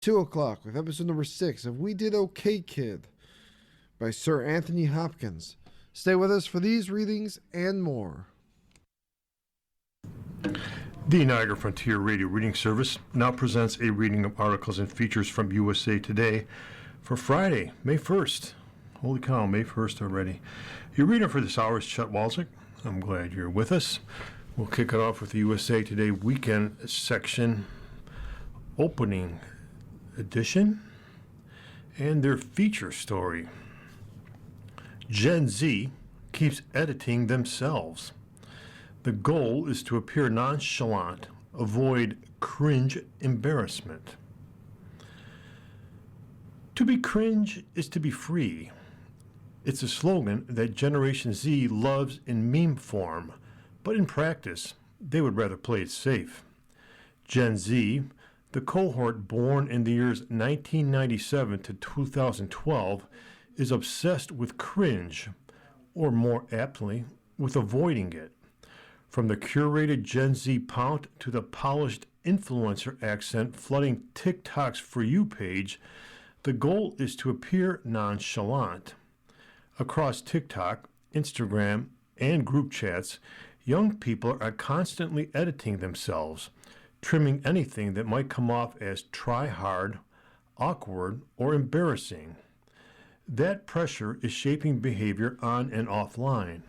2 o'clock with episode number 6 of We Did Okay Kid by Sir Anthony Hopkins. Stay with us for these readings and more. The Niagara Frontier Radio Reading Service now presents a reading of articles and features from USA Today for Friday, May 1st. Holy cow, May 1st already. Your reader for this hour is Chet Walczyk. I'm glad you're with us. We'll kick it off with the USA Today Weekend section opening edition and their feature story. Gen Z keeps editing themselves. The goal is to appear nonchalant, avoid cringe embarrassment. To be cringe is to be free. It's a slogan that Generation Z loves in meme form, but in practice, they would rather play it safe. Gen Z, the cohort born in the years 1997 to 2012, is obsessed with cringe, or more aptly, with avoiding it. From the curated Gen Z pout to the polished influencer accent flooding TikTok's For You page, the goal is to appear nonchalant. Across TikTok, Instagram, and group chats, young people are constantly editing themselves, trimming anything that might come off as try-hard, awkward, or embarrassing. That pressure is shaping behavior on and offline.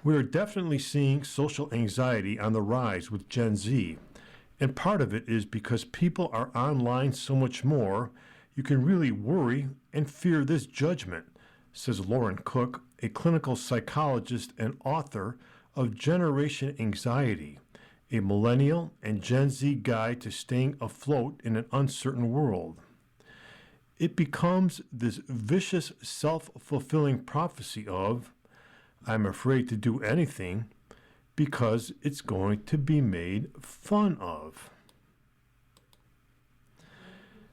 We are definitely seeing social anxiety on the rise with Gen Z, and part of it is because people are online so much more, you can really worry and fear this judgment, says Lauren Cook, a clinical psychologist and author of Generation Anxiety, a millennial and Gen Z guide to staying afloat in an uncertain world. It becomes this vicious self-fulfilling prophecy of, I'm afraid to do anything because it's going to be made fun of.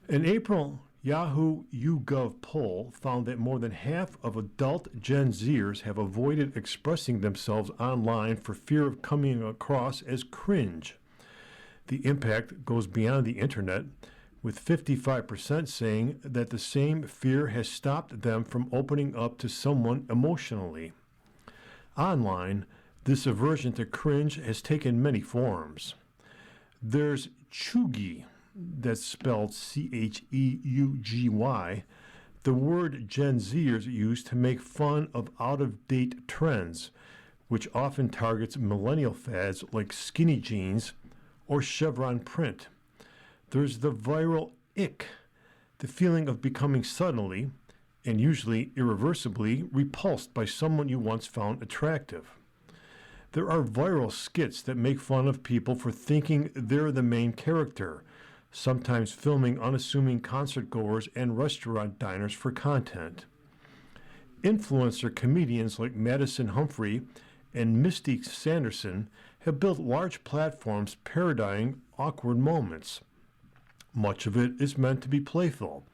An April Yahoo YouGov poll found that more than half of adult Gen Zers have avoided expressing themselves online for fear of coming across as cringe. The impact goes beyond the internet, with 55% saying that the same fear has stopped them from opening up to someone emotionally. Online, this aversion to cringe has taken many forms. There's cheugy, that's spelled Cheugy, the word Gen Zers use to make fun of out-of-date trends, which often targets millennial fads like skinny jeans or chevron print. There's the viral ick, the feeling of becoming suddenly, and usually irreversibly, repulsed by someone you once found attractive. There are viral skits that make fun of people for thinking they're the main character, sometimes filming unassuming concert-goers and restaurant diners for content. Influencer comedians like Madison Humphrey and Misty Sanderson have built large platforms parodying awkward moments. Much of it is meant to be playful,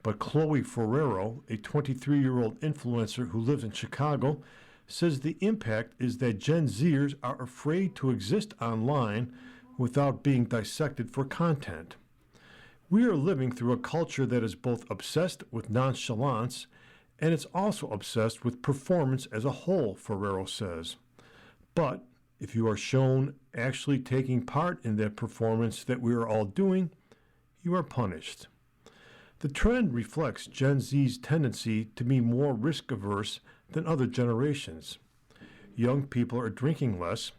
but Chloe Ferrero, a 23-year-old influencer who lives in Chicago, says the impact is that Gen Zers are afraid to exist online without being dissected for content. We are living through a culture that is both obsessed with nonchalance and it's also obsessed with performance as a whole, Ferrero says. But if you are shown actually taking part in that performance that we are all doing, you are punished. The trend reflects Gen Z's tendency to be more risk-averse than other generations. Young people are drinking less,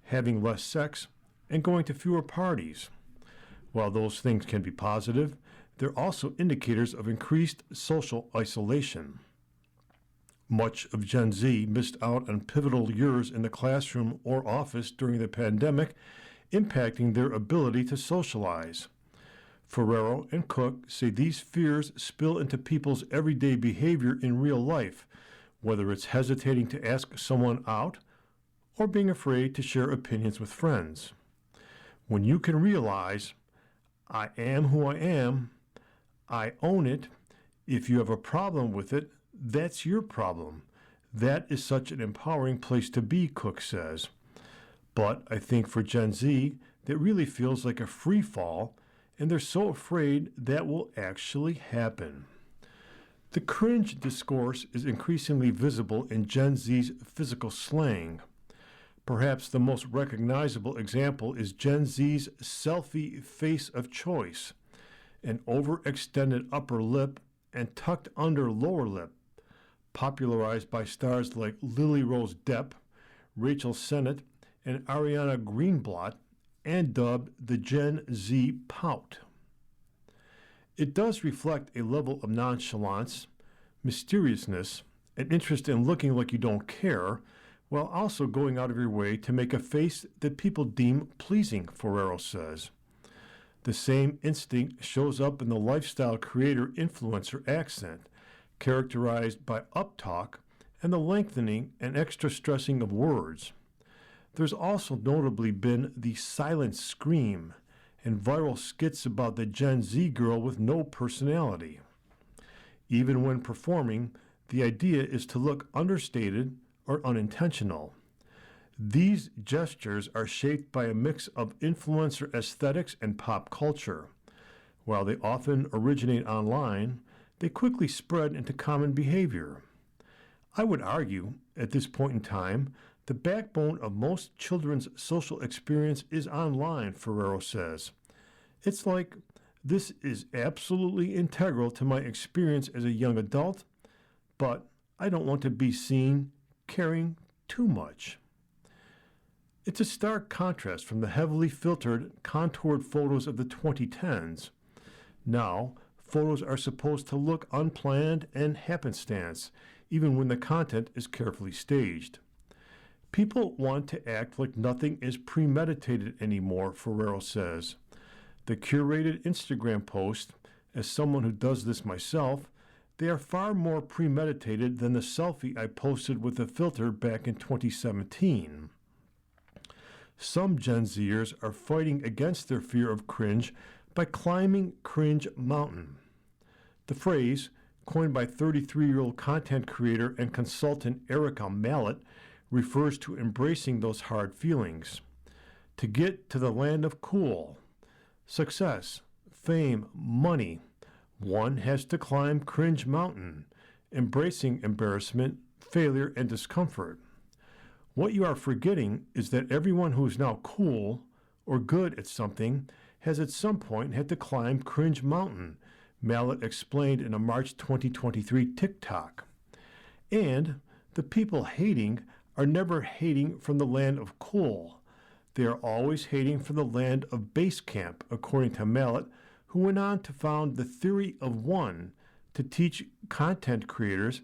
having less sex, and going to fewer parties. While those things can be positive, they're also indicators of increased social isolation. Much of Gen Z missed out on pivotal years in the classroom or office during the pandemic, impacting their ability to socialize. Ferrero and Cook say these fears spill into people's everyday behavior in real life, whether it's hesitating to ask someone out or being afraid to share opinions with friends. When you can realize, I am who I am, I own it, if you have a problem with it, that's your problem. That is such an empowering place to be, Cook says. But I think for Gen Z, that really feels like a free fall, and they're so afraid that will actually happen. The cringe discourse is increasingly visible in Gen Z's physical slang. Perhaps the most recognizable example is Gen Z's selfie face of choice, an overextended upper lip and tucked under lower lip, popularized by stars like Lily Rose Depp, Rachel Sennett, and Ariana Greenblatt, and dubbed the Gen Z pout. It does reflect a level of nonchalance, mysteriousness, an interest in looking like you don't care, while also going out of your way to make a face that people deem pleasing, Ferrero says. The same instinct shows up in the lifestyle creator-influencer accent, characterized by uptalk and the lengthening and extra stressing of words. There's also notably been the silent scream and viral skits about the Gen Z girl with no personality. Even when performing, the idea is to look understated or unintentional. These gestures are shaped by a mix of influencer aesthetics and pop culture. While they often originate online, they quickly spread into common behavior. I would argue, at this point in time, the backbone of most children's social experience is online, Ferrero says. It's like, this is absolutely integral to my experience as a young adult, but I don't want to be seen caring too much. It's a stark contrast from the heavily filtered, contoured photos of the 2010s. Now, photos are supposed to look unplanned and happenstance, even when the content is carefully staged. People want to act like nothing is premeditated anymore, Ferrero says. The curated Instagram post, as someone who does this myself, they are far more premeditated than the selfie I posted with a filter back in 2017. Some Gen Zers are fighting against their fear of cringe by climbing Cringe Mountain. The phrase, coined by 33-year-old content creator and consultant Erica Mallett, refers to embracing those hard feelings. To get to the land of cool, success, fame, money, one has to climb Cringe Mountain, embracing embarrassment, failure, and discomfort. What you are forgetting is that everyone who is now cool or good at something has at some point had to climb Cringe Mountain, Mallett explained in a March 2023 TikTok. And the people hating are never hating from the land of cool. They are always hating from the land of base camp, according to Mallett, who went on to found the Theory of One to teach content creators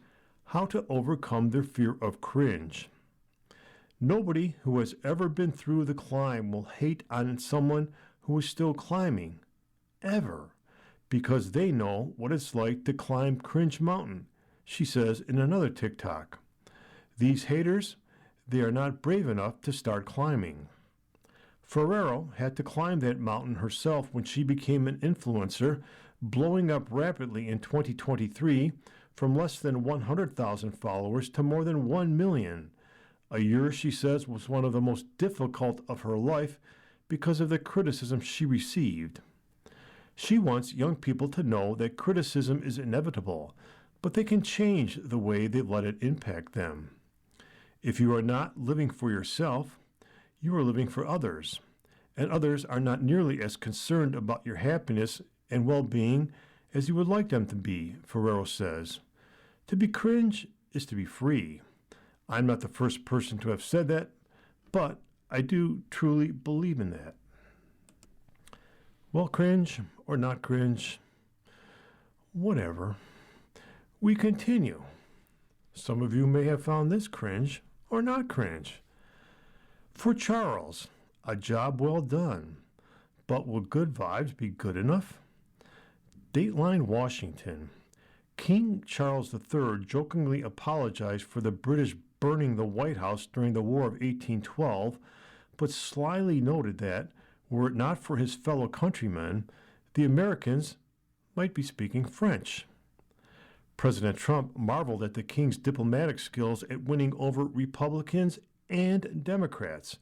how to overcome their fear of cringe. Nobody who has ever been through the climb will hate on someone who is still climbing, ever, because they know what it's like to climb Cringe Mountain, she says in another TikTok. These haters, they are not brave enough to start climbing. Ferrero had to climb that mountain herself when she became an influencer, blowing up rapidly in 2023 from less than 100,000 followers to more than 1 million. A year, she says, was one of the most difficult of her life because of the criticism she received. She wants young people to know that criticism is inevitable, but they can change the way they let it impact them. If you are not living for yourself, you are living for others, and others are not nearly as concerned about your happiness and well-being as you would like them to be, Ferrero says. To be cringe is to be free. I'm not the first person to have said that, but I do truly believe in that. Well, cringe or not cringe, whatever. We continue. Some of you may have found this cringe or not cringe. For Charles, a job well done, but will good vibes be good enough? Dateline Washington. King Charles III jokingly apologized for the British burning the White House during the War of 1812, but slyly noted that, were it not for his fellow countrymen, the Americans might be speaking French. President Trump marveled at the king's diplomatic skills at winning over Republicans and Democrats,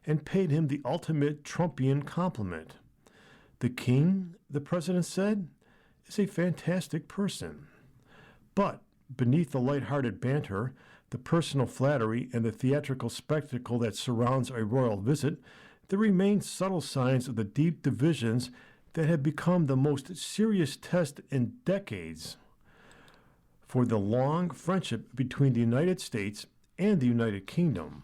and paid him the ultimate Trumpian compliment. The king, the president said, is a fantastic person. But beneath the light-hearted banter, the personal flattery, and the theatrical spectacle that surrounds a royal visit, there remain subtle signs of the deep divisions that have become the most serious test in decades for the long friendship between the United States and the United Kingdom.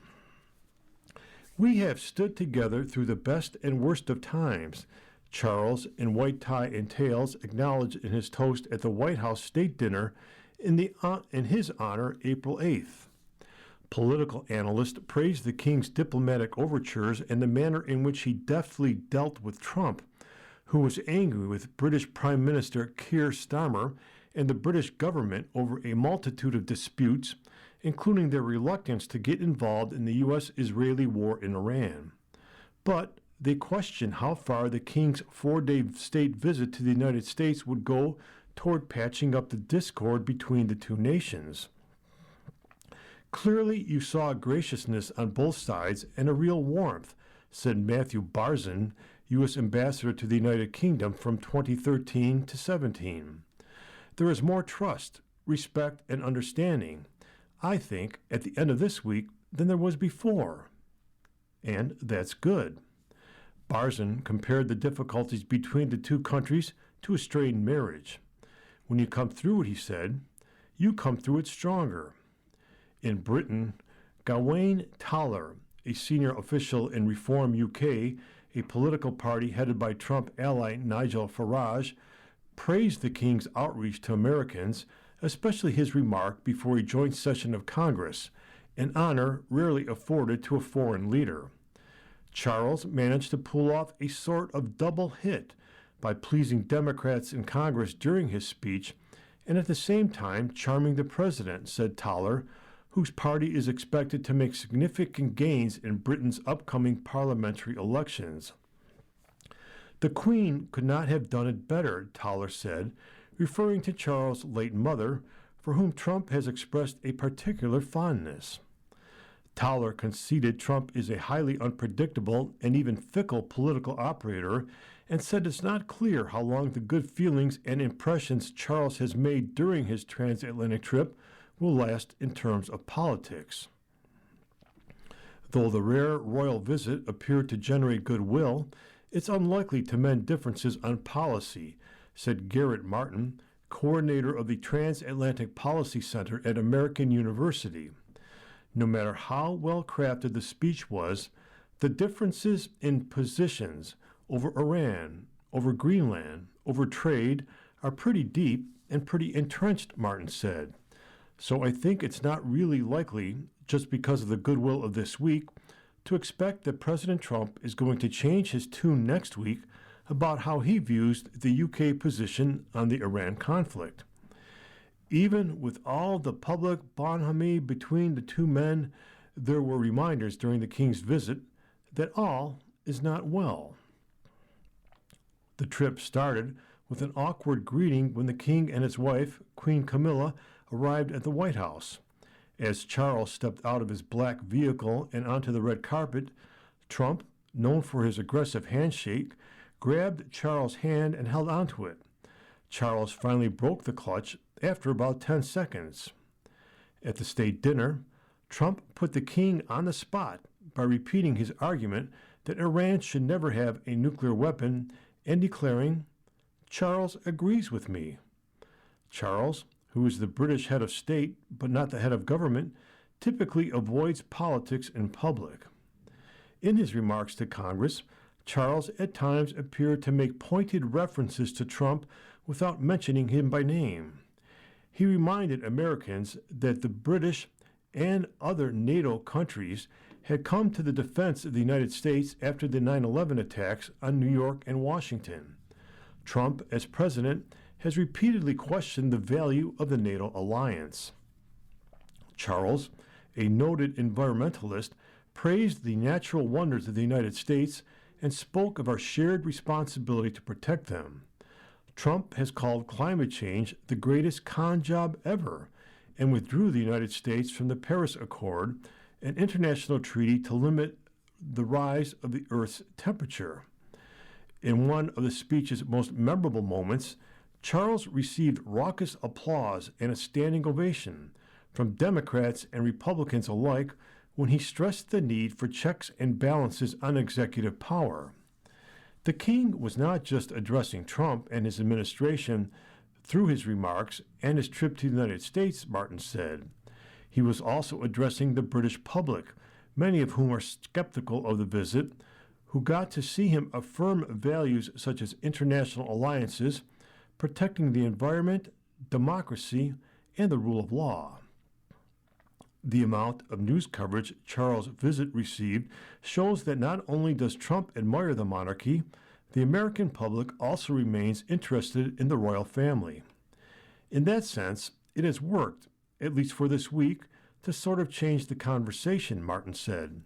We have stood together through the best and worst of times, Charles, in white tie and tails, acknowledged in his toast at the White House state dinner in his honor April 8th. Political analysts praised the king's diplomatic overtures and the manner in which he deftly dealt with Trump, who was angry with British Prime Minister Keir Starmer and the British government over a multitude of disputes, including their reluctance to get involved in the U.S.-Israeli war in Iran. But they questioned how far the king's 4-day state visit to the United States would go toward patching up the discord between the two nations. Clearly, you saw graciousness on both sides and a real warmth, said Matthew Barzun, U.S. Ambassador to the United Kingdom from 2013 to 17. There is more trust, respect, and understanding, I think, at the end of this week than there was before. And that's good. Barzun compared the difficulties between the two countries to a strained marriage. When you come through it, he said, you come through it stronger. In Britain, Gawain Taller, a senior official in Reform UK, a political party headed by Trump ally Nigel Farage, praised the king's outreach to Americans, especially his remark before a joint session of Congress, an honor rarely afforded to a foreign leader. Charles managed to pull off a sort of double hit by pleasing Democrats in Congress during his speech and at the same time charming the president, said Taller, whose party is expected to make significant gains in Britain's upcoming parliamentary elections. The Queen could not have done it better, Taller said, referring to Charles' late mother, for whom Trump has expressed a particular fondness. Taller conceded Trump is a highly unpredictable and even fickle political operator and said it's not clear how long the good feelings and impressions Charles has made during his transatlantic trip will last in terms of politics. Though the rare royal visit appeared to generate goodwill, it's unlikely to mend differences on policy, said Garrett Martin, coordinator of the Transatlantic Policy Center at American University. No matter how well crafted the speech was, the differences in positions over Iran, over Greenland, over trade are pretty deep and pretty entrenched, Martin said. So I think it's not really likely, just because of the goodwill of this week, to expect that President Trump is going to change his tune next week about how he views the UK position on the Iran conflict. Even with all the public bonhomie between the two men, there were reminders during the king's visit that all is not well. The trip started with an awkward greeting when the king and his wife, Queen Camilla, arrived at the White House. As Charles stepped out of his black vehicle and onto the red carpet, Trump, known for his aggressive handshake, grabbed Charles' hand and held onto it. Charles finally broke the clutch after about 10 seconds. At the state dinner, Trump put the king on the spot by repeating his argument that Iran should never have a nuclear weapon and declaring, "Charles agrees with me." Charles, who is the British head of state but not the head of government, typically avoids politics in public. In his remarks to Congress, Charles at times appeared to make pointed references to Trump without mentioning him by name. He reminded Americans that the British and other NATO countries had come to the defense of the United States after the 9/11 attacks on New York and Washington. Trump, as president, has repeatedly questioned the value of the NATO alliance. Charles, a noted environmentalist, praised the natural wonders of the United States and spoke of our shared responsibility to protect them. Trump has called climate change the greatest con job ever and withdrew the United States from the Paris Accord, an international treaty to limit the rise of the Earth's temperature. In one of the speech's most memorable moments, Charles received raucous applause and a standing ovation from Democrats and Republicans alike when he stressed the need for checks and balances on executive power. The king was not just addressing Trump and his administration through his remarks and his trip to the United States, Martin said. He was also addressing the British public, many of whom are skeptical of the visit, who got to see him affirm values such as international alliances, protecting the environment, democracy, and the rule of law. The amount of news coverage Charles' visit received shows that not only does Trump admire the monarchy, the American public also remains interested in the royal family. In that sense, it has worked, at least for this week, to sort of change the conversation, Martin said.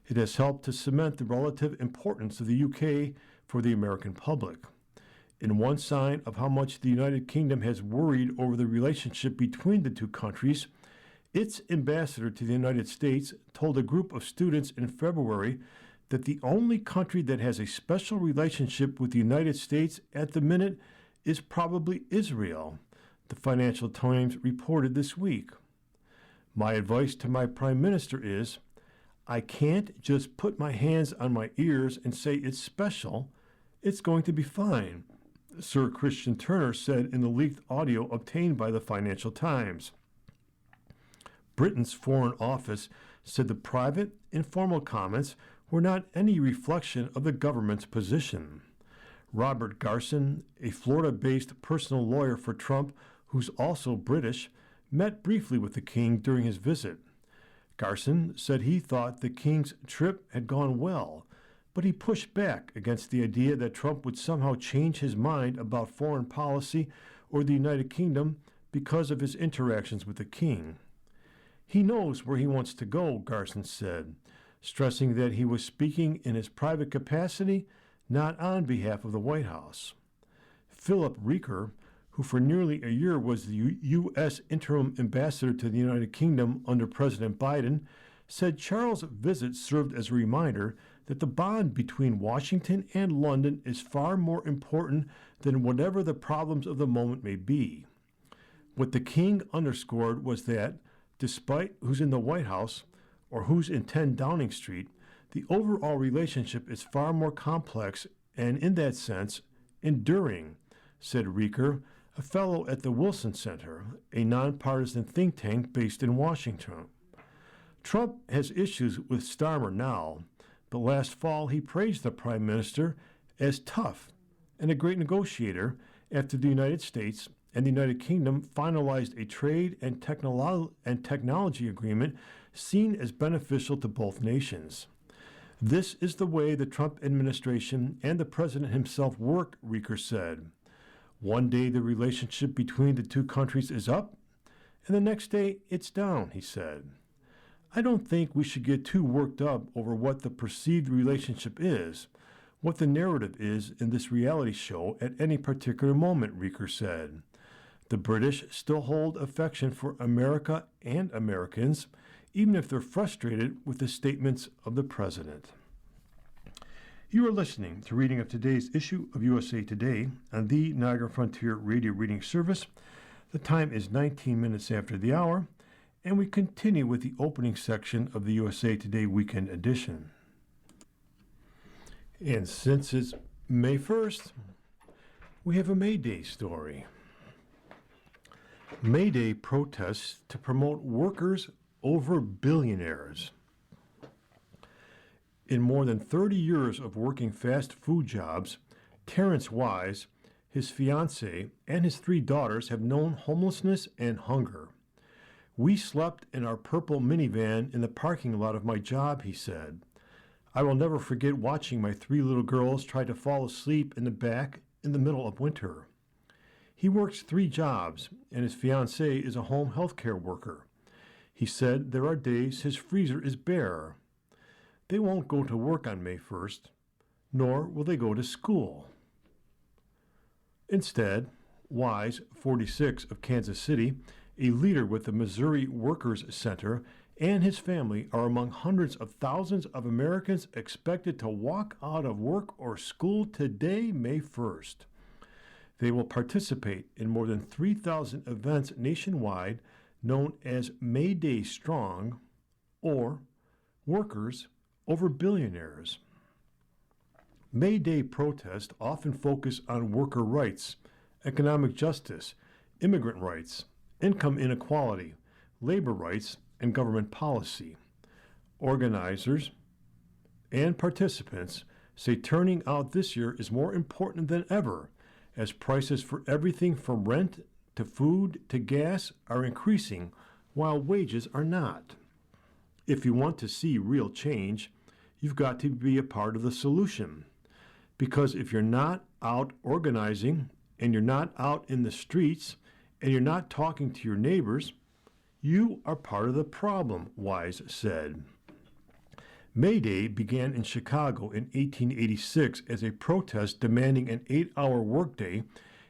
It has helped to cement the relative importance of the UK for the American public. In one sign of how much the United Kingdom has worried over the relationship between the two countries, its ambassador to the United States told a group of students in February that the only country that has a special relationship with the United States at the minute is probably Israel, the Financial Times reported this week. My advice to my prime minister is, I can't just put my hands on my ears and say it's special. It's going to be fine, Sir Christian Turner said in the leaked audio obtained by the Financial Times. Britain's Foreign Office said the private, informal comments were not any reflection of the government's position. Robert Garson, a Florida-based personal lawyer for Trump who's also British, met briefly with the king during his visit. Garson said he thought the king's trip had gone well, but he pushed back against the idea that Trump would somehow change his mind about foreign policy or the United Kingdom because of his interactions with the king. He knows where he wants to go, Garson said, stressing that he was speaking in his private capacity, not on behalf of the White House. Philip Reker, who for nearly a year was the U.S. interim ambassador to the United Kingdom under President Biden, said Charles' visit served as a reminder that the bond between Washington and London is far more important than whatever the problems of the moment may be. What the king underscored was that, despite who's in the White House or who's in 10 Downing Street, the overall relationship is far more complex and, in that sense, enduring, said Reker, a fellow at the Wilson Center, a nonpartisan think tank based in Washington. Trump has issues with Starmer now, but last fall he praised the prime minister as tough and a great negotiator after the United States and the United Kingdom finalized a trade and technology agreement seen as beneficial to both nations. This is the way the Trump administration and the president himself work, Reker said. One day the relationship between the two countries is up, and the next day it's down, he said. I don't think we should get too worked up over what the perceived relationship is, what the narrative is in this reality show at any particular moment, Reker said. The British still hold affection for America and Americans, even if they're frustrated with the statements of the president. You are listening to reading of today's issue of USA Today on the Niagara Frontier Radio Reading Service. The time is 19 minutes after the hour, and we continue with the opening section of the USA Today Weekend Edition. And since it's May 1st, we have a May Day story. May Day protests to promote workers over billionaires. In more than 30 years of working fast food jobs, Terrence Wise, his fiancée, and his 3 daughters have known homelessness and hunger. We slept in our purple minivan in the parking lot of my job, he said. I will never forget watching my 3 little girls try to fall asleep in the back in the middle of winter. He works 3 jobs, and his fiancée is a home health care worker. He said there are days his freezer is bare. They won't go to work on May 1st, nor will they go to school. Instead, Wise, 46, of Kansas City, a leader with the Missouri Workers Center, and his family are among hundreds of thousands of Americans expected to walk out of work or school today, May 1st. They will participate in more than 3,000 events nationwide known as May Day Strong or Workers Over Billionaires. May Day protests often focus on worker rights, economic justice, immigrant rights, income inequality, labor rights, and government policy. Organizers and participants say turning out this year is more important than ever as prices for everything from rent to food to gas are increasing while wages are not. If you want to see real change, you've got to be a part of the solution. Because if you're not out organizing and you're not out in the streets and you're not talking to your neighbors, you are part of the problem, Wise said. May Day began in Chicago in 1886 as a protest demanding an 8-hour workday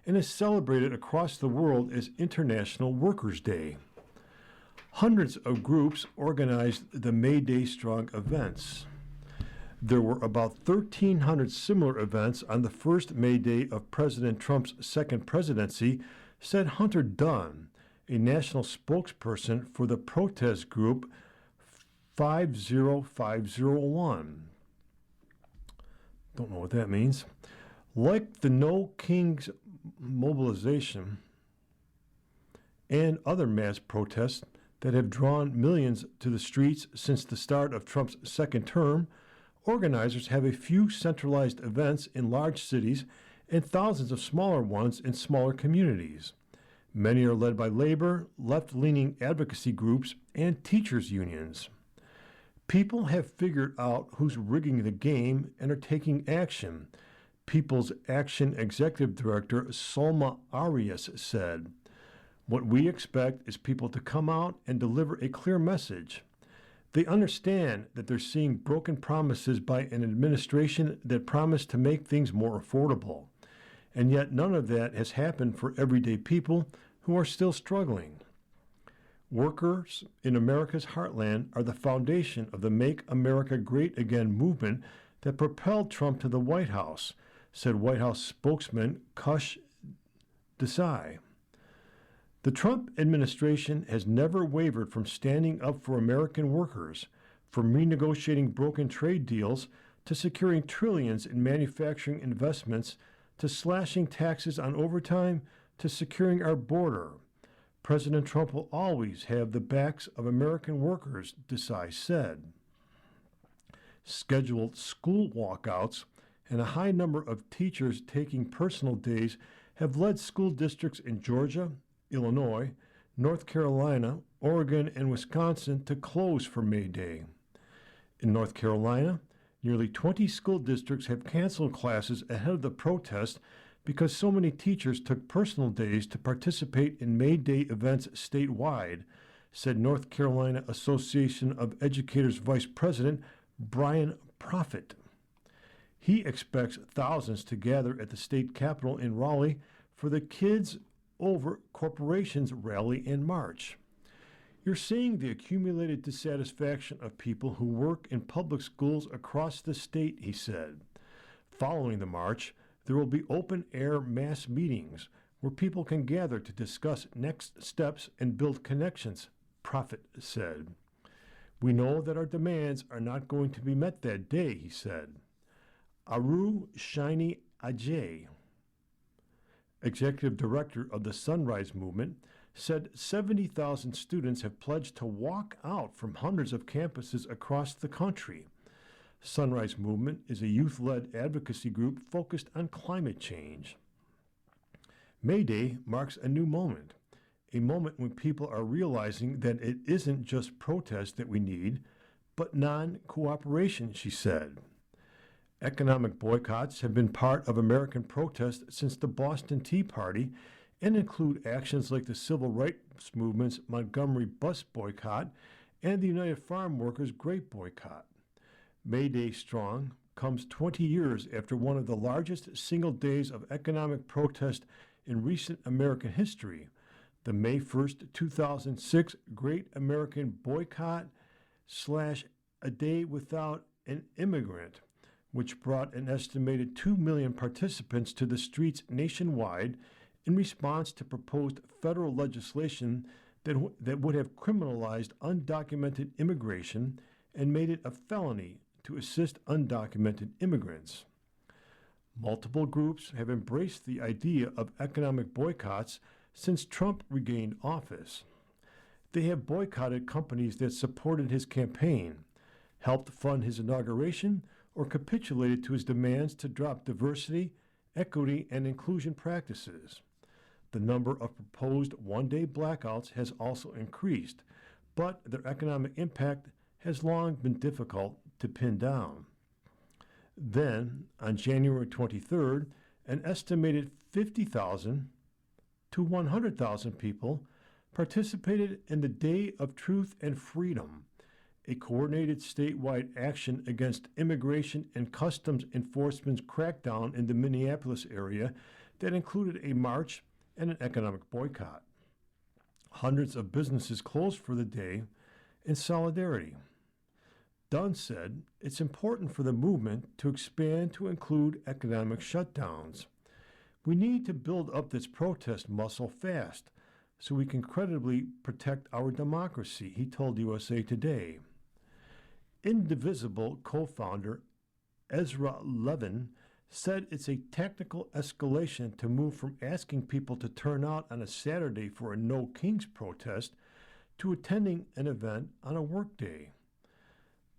and is celebrated across the world as International Workers' Day. Hundreds of groups organized the May Day Strong events. There were about 1,300 similar events on the first May Day of President Trump's second presidency, said Hunter Dunn, a national spokesperson for the protest group 50501. Don't know what that means. Like the No Kings mobilization and other mass protests that have drawn millions to the streets since the start of Trump's second term, organizers have a few centralized events in large cities and thousands of smaller ones in smaller communities. Many are led by labor, left-leaning advocacy groups, and teachers' unions. People have figured out who's rigging the game and are taking action, People's Action Executive Director Salma Arias said. What we expect is people to come out and deliver a clear message. They understand that they're seeing broken promises by an administration that promised to make things more affordable. And yet none of that has happened for everyday people who are still struggling. Workers in America's heartland are the foundation of the Make America Great Again movement that propelled Trump to the White House, said White House spokesman Kush Desai. The Trump administration has never wavered from standing up for American workers, from renegotiating broken trade deals to securing trillions in manufacturing investments to slashing taxes on overtime to securing our border. President Trump will always have the backs of American workers, Desai said. Scheduled school walkouts and a high number of teachers taking personal days have led school districts in Georgia, Illinois, North Carolina, Oregon, and Wisconsin to close for May Day. In North Carolina, nearly 20 school districts have canceled classes ahead of the protest because so many teachers took personal days to participate in May Day events statewide, said North Carolina Association of Educators Vice President Brian Proffitt. He expects thousands to gather at the state capitol in Raleigh for the Kids Over Corporations rally in March. You're seeing the accumulated dissatisfaction of people who work in public schools across the state, he said. Following the march, there will be open-air mass meetings where people can gather to discuss next steps and build connections, Proffitt said. We know that our demands are not going to be met that day, he said. Aru Shiny Ajay, executive director of the Sunrise Movement, said 70,000 students have pledged to walk out from hundreds of campuses across the country. Sunrise Movement is a youth-led advocacy group focused on climate change. May Day marks a new moment, a moment when people are realizing that it isn't just protest that we need, but non-cooperation, she said. Economic boycotts have been part of American protest since the Boston Tea Party and include actions like the civil rights movement's Montgomery bus boycott and the United Farm Workers grape boycott. May Day Strong comes 20 years after one of the largest single days of economic protest in recent American history, The May 1st, 2006 Great American Boycott / A Day Without an Immigrant, which brought an estimated 2 million participants to the streets nationwide in response to proposed federal legislation that would have criminalized undocumented immigration and made it a felony to assist undocumented immigrants. Multiple groups have embraced the idea of economic boycotts since Trump regained office. They have boycotted companies that supported his campaign, helped fund his inauguration, or capitulated to his demands to drop diversity, equity, and inclusion practices. The number of proposed one-day blackouts has also increased, but their economic impact has long been difficult to pin down. Then, on January 23rd, an estimated 50,000 to 100,000 people participated in the Day of Truth and Freedom, a coordinated statewide action against immigration and customs enforcement's crackdown in the Minneapolis area that included a march and an economic boycott. Hundreds of businesses closed for the day in solidarity. Dunn said it's important for the movement to expand to include economic shutdowns. We need to build up this protest muscle fast so we can credibly protect our democracy, he told USA Today. Indivisible co-founder Ezra Levin said it's a technical escalation to move from asking people to turn out on a Saturday for a No Kings protest to attending an event on a workday.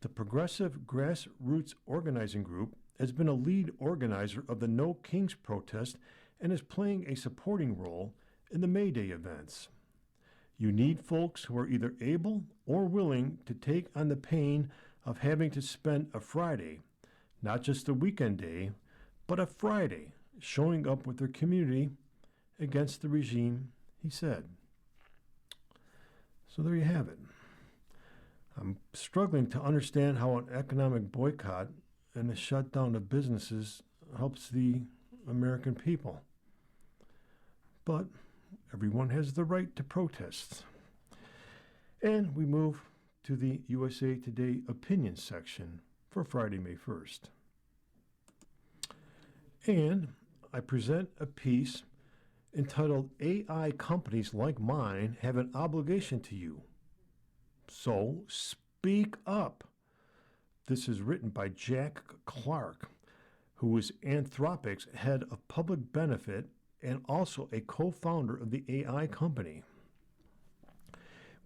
The Progressive Grassroots Organizing Group has been a lead organizer of the No Kings protest and is playing a supporting role in the May Day events. You need folks who are either able or willing to take on the pain of having to spend a Friday, not just a weekend day, but a Friday, showing up with their community against the regime, he said. So there you have it. I'm struggling to understand how an economic boycott and the shutdown of businesses helps the American people. But everyone has the right to protest. And we move to the USA Today opinion section for Friday, May 1st. And I present a piece entitled AI Companies Like Mine Have an Obligation to You. So speak up. This is written by Jack Clark, who is Anthropic's head of public benefit and also a co-founder of the AI company.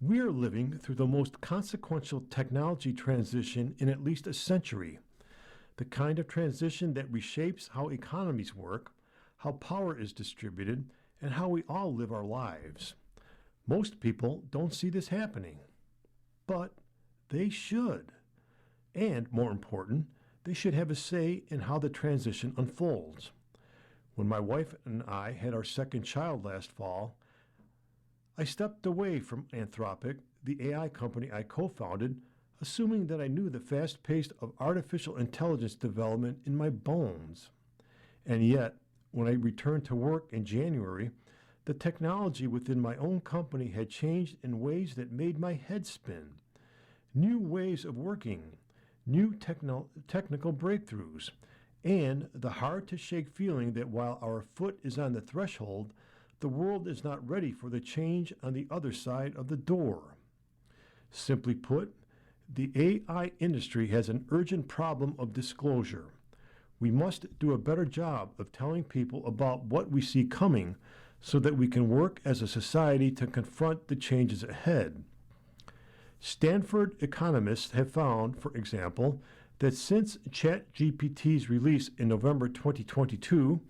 We are living through the most consequential technology transition in at least a century, the kind of transition that reshapes how economies work, how power is distributed, and how we all live our lives. Most people don't see this happening, but they should. And more important, they should have a say in how the transition unfolds. When my wife and I had our second child last fall, I stepped away from Anthropic, the AI company I co-founded, assuming that I knew the fast pace of artificial intelligence development in my bones. And yet, when I returned to work in January, the technology within my own company had changed in ways that made my head spin. New ways of working, new technical breakthroughs, and the hard-to-shake feeling that while our foot is on the threshold, the world is not ready for the change on the other side of the door. Simply put, the AI industry has an urgent problem of disclosure. We must do a better job of telling people about what we see coming so that we can work as a society to confront the changes ahead. Stanford economists have found, for example, that since ChatGPT's release in November 2022,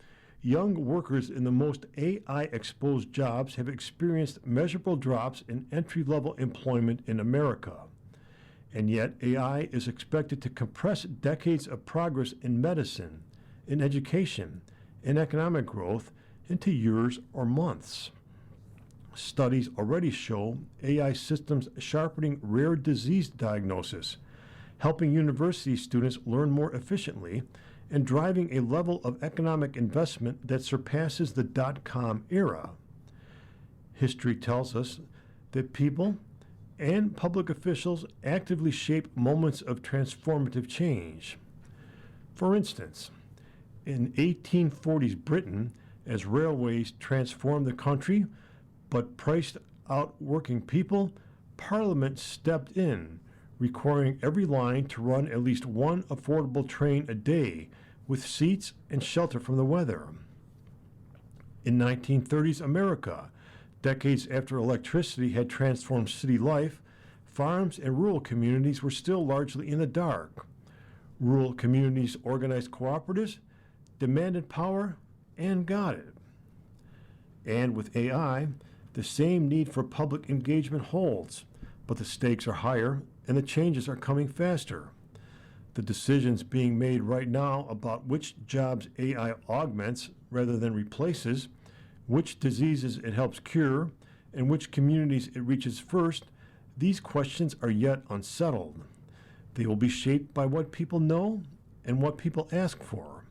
young workers in the most AI-exposed jobs have experienced measurable drops in entry-level employment in America. And yet, AI is expected to compress decades of progress in medicine, in education, in economic growth into years or months. Studies already show AI systems sharpening rare disease diagnosis, helping university students learn more efficiently, and driving a level of economic investment that surpasses the dot-com era. History tells us that people and public officials actively shape moments of transformative change. For instance, in 1840s Britain, as railways transformed the country but priced out working people, Parliament stepped in, requiring every line to run at least one affordable train a day with seats and shelter from the weather. In 1930s America, decades after electricity had transformed city life, farms and rural communities were still largely in the dark. Rural communities organized cooperatives, demanded power, and got it. And with AI, the same need for public engagement holds, but the stakes are higher and the changes are coming faster. The decisions being made right now about which jobs AI augments rather than replaces, which diseases it helps cure, and which communities it reaches first, these questions are yet unsettled. They will be shaped by what people know and what people ask for.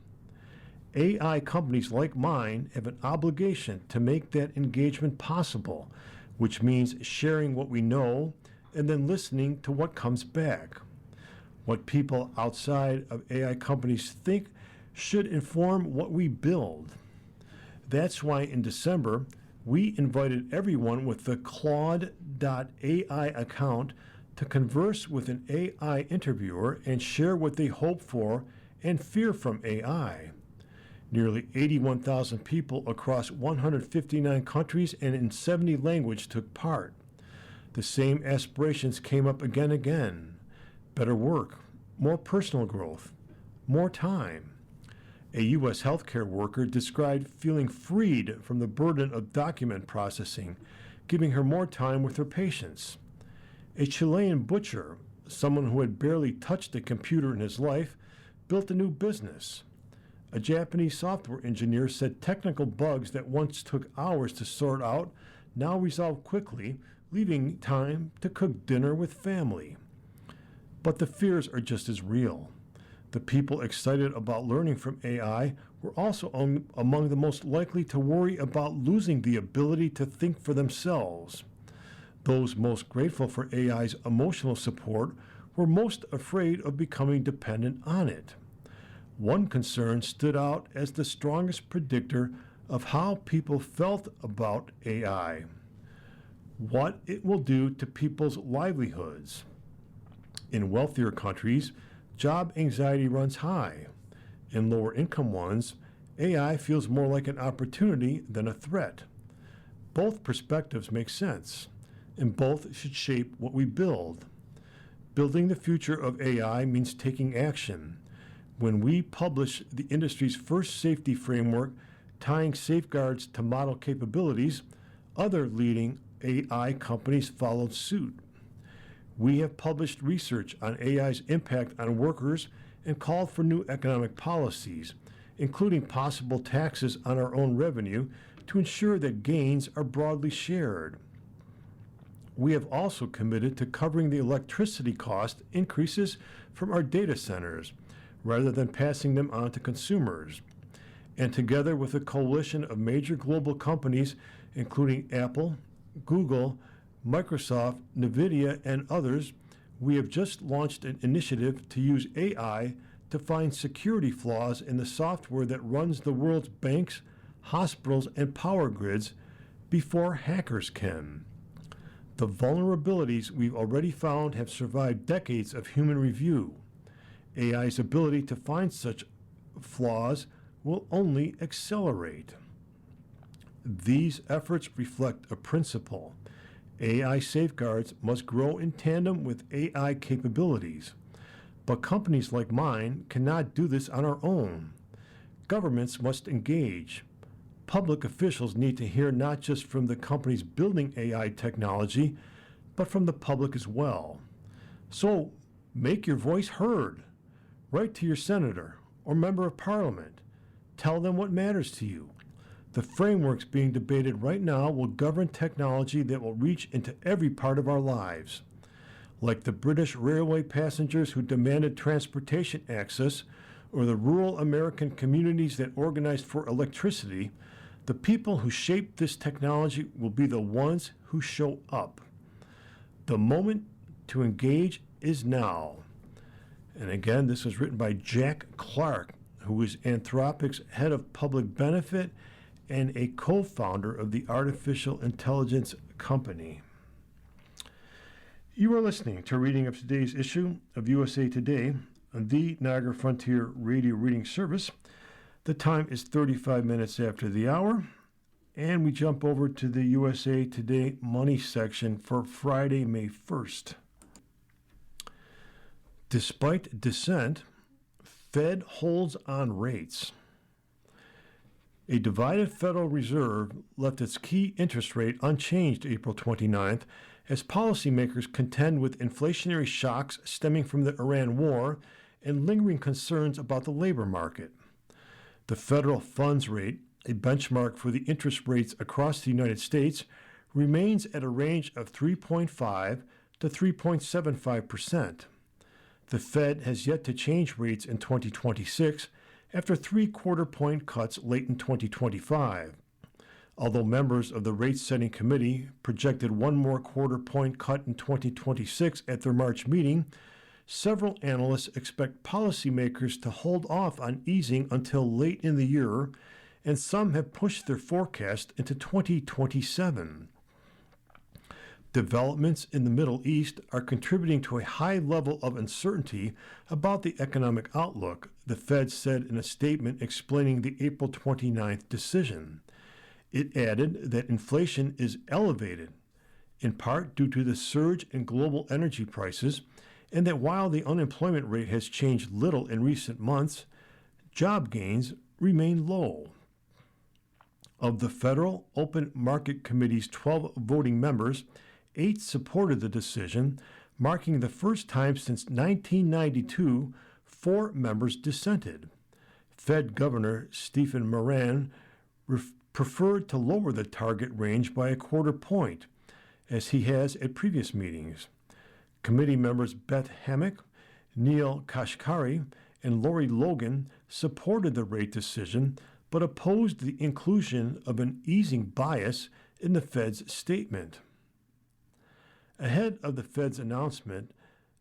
AI companies like mine have an obligation to make that engagement possible, which means sharing what we know and then listening to what comes back. What people outside of AI companies think should inform what we build. That's why in December, we invited everyone with the Claude.ai account to converse with an AI interviewer and share what they hope for and fear from AI. Nearly 81,000 people across 159 countries and in 70 languages took part. The same aspirations came up again and again. Better work, more personal growth, more time. A U.S. healthcare worker described feeling freed from the burden of document processing, giving her more time with her patients. A Chilean butcher, someone who had barely touched a computer in his life, built a new business. A Japanese software engineer said technical bugs that once took hours to sort out now resolve quickly, leaving time to cook dinner with family. But the fears are just as real. The people excited about learning from AI were also among the most likely to worry about losing the ability to think for themselves. Those most grateful for AI's emotional support were most afraid of becoming dependent on it. One concern stood out as the strongest predictor of how people felt about AI: what it will do to people's livelihoods. In wealthier countries, job anxiety runs high. In lower income ones, AI feels more like an opportunity than a threat. Both perspectives make sense, and both should shape what we build. Building the future of AI means taking action. When we published the industry's first safety framework tying safeguards to model capabilities, other leading AI companies followed suit. We have published research on AI's impact on workers and called for new economic policies, including possible taxes on our own revenue to ensure that gains are broadly shared. We have also committed to covering the electricity cost increases from our data centers, rather than passing them on to consumers. And together with a coalition of major global companies, including Apple, Google, Microsoft, NVIDIA, and others, we have just launched an initiative to use AI to find security flaws in the software that runs the world's banks, hospitals, and power grids before hackers can. The vulnerabilities we've already found have survived decades of human review. AI's ability to find such flaws will only accelerate. These efforts reflect a principle. AI safeguards must grow in tandem with AI capabilities. But companies like mine cannot do this on our own. Governments must engage. Public officials need to hear not just from the companies building AI technology, but from the public as well. So make your voice heard. Write to your senator or member of parliament. Tell them what matters to you. The frameworks being debated right now will govern technology that will reach into every part of our lives. Like the British railway passengers who demanded transportation access, or the rural American communities that organized for electricity, The people who shape this technology will be the ones who show up. The moment to engage is now. And again, this was written by Jack Clark, who is Anthropic's head of public benefit and a co-founder of the artificial intelligence company. You are listening to a reading of today's issue of USA Today on the Niagara Frontier Radio Reading Service. The time is 35 minutes after the hour, and we jump over to the USA Today Money section for Friday, May 1st. Despite dissent, Fed holds on rates. A divided Federal Reserve left its key interest rate unchanged April 29th as policymakers contend with inflationary shocks stemming from the Iran war and lingering concerns about the labor market. The federal funds rate, a benchmark for the interest rates across the United States, remains at a range of 3.5 to 3.75%. The Fed has yet to change rates in 2026 after 3/4-point cuts late in 2025. Although members of the rate-setting committee projected one more quarter-point cut in 2026 at their March meeting, several analysts expect policymakers to hold off on easing until late in the year, and some have pushed their forecast into 2027. Developments in the Middle East are contributing to a high level of uncertainty about the economic outlook, the Fed said in a statement explaining the April 29th decision. It added that inflation is elevated, in part due to the surge in global energy prices, and that while the unemployment rate has changed little in recent months, job gains remain low. Of the Federal Open Market Committee's 12 voting members, 8 supported the decision, marking the first time since 1992 4 members dissented. Fed Governor Stephen Moran preferred to lower the target range by a quarter point, as he has at previous meetings. Committee members Beth Hammack, Neil Kashkari, and Lori Logan supported the rate decision, but opposed the inclusion of an easing bias in the Fed's statement. Ahead of the Fed's announcement,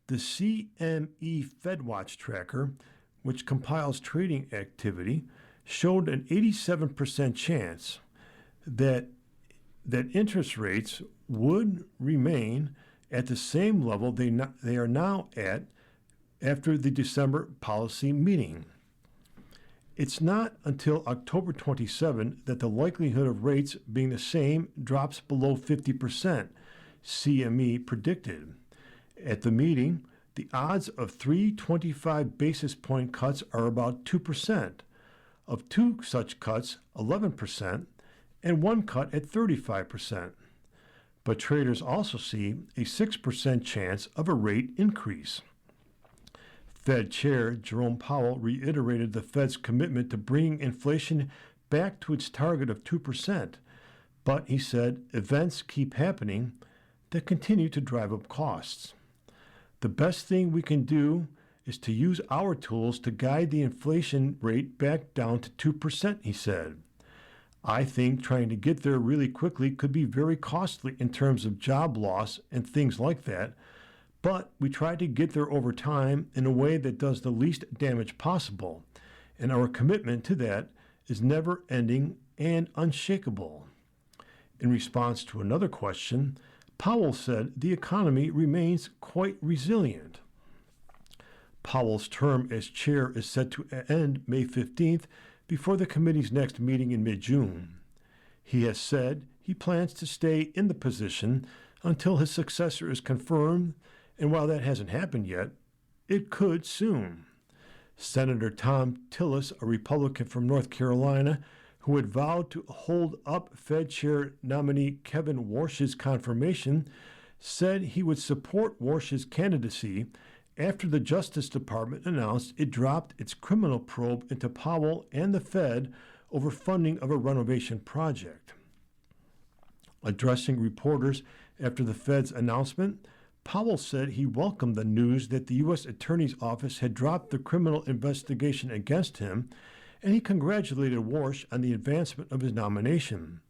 the CME FedWatch tracker, which compiles trading activity, showed an 87% chance that interest rates would remain at the same level they are now at after the December policy meeting. It's not until October 27 that the likelihood of rates being the same drops below 50%, CME predicted. At the meeting, the odds of 3 25 basis point cuts are about 2%, of 2 such cuts, 11%, and 1 cut at 35%. But traders also see a 6% chance of a rate increase. Fed Chair Jerome Powell reiterated the Fed's commitment to bringing inflation back to its target of 2%, but he said events keep happening that continue to drive up costs. The best thing we can do is to use our tools to guide the inflation rate back down to 2%, he said. I think trying to get there really quickly could be very costly in terms of job loss and things like that, but we try to get there over time in a way that does the least damage possible, and our commitment to that is never ending and unshakable. In response to another question, Powell said the economy remains quite resilient. Powell's term as chair is set to end May 15th before the committee's next meeting in mid-June. He has said he plans to stay in the position until his successor is confirmed, and while that hasn't happened yet, it could soon. Senator Thom Tillis, a Republican from North Carolina, who had vowed to hold up Fed Chair nominee Kevin Warsh's confirmation, said he would support Warsh's candidacy after the Justice Department announced it dropped its criminal probe into Powell and the Fed over funding of a renovation project. Addressing reporters after the Fed's announcement, Powell said he welcomed the news that the U.S. Attorney's Office had dropped the criminal investigation against him and he congratulated Warsh on the advancement of his nomination.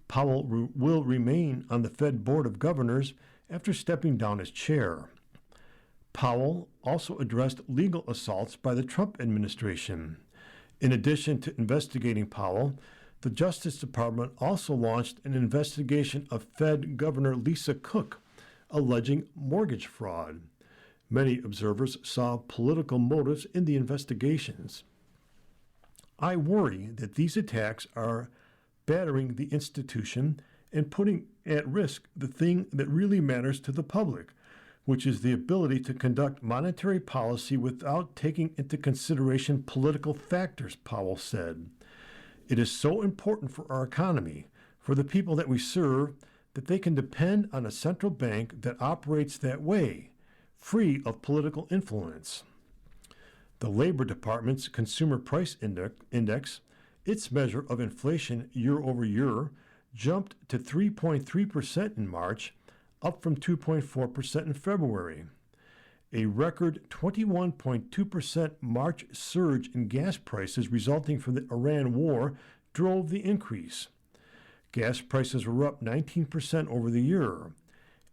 Powell will remain on the Fed Board of Governors after stepping down as chair. Powell also addressed legal assaults by the Trump administration. In addition to investigating Powell, the Justice Department also launched an investigation of Fed Governor Lisa Cook, alleging mortgage fraud. Many observers saw political motives in the investigations. I worry that these attacks are battering the institution and putting at risk the thing that really matters to the public, which is the ability to conduct monetary policy without taking into consideration political factors, Powell said. It is so important for our economy, for the people that we serve, that they can depend on a central bank that operates that way, free of political influence. The Labor Department's Consumer Price Index, its measure of inflation year over year, jumped to 3.3% in March, up from 2.4% in February. A record 21.2% March surge in gas prices resulting from the Iran war drove the increase. Gas prices were up 19% over the year.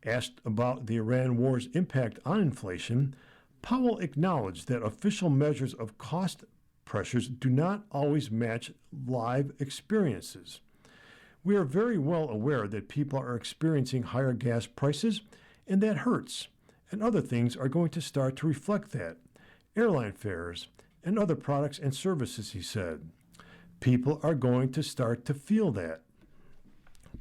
Asked about the Iran war's impact on inflation, Powell acknowledged that official measures of cost pressures do not always match live experiences. We are very well aware that people are experiencing higher gas prices, and that hurts, and other things are going to start to reflect that. Airline fares and other products and services, he said. People are going to start to feel that.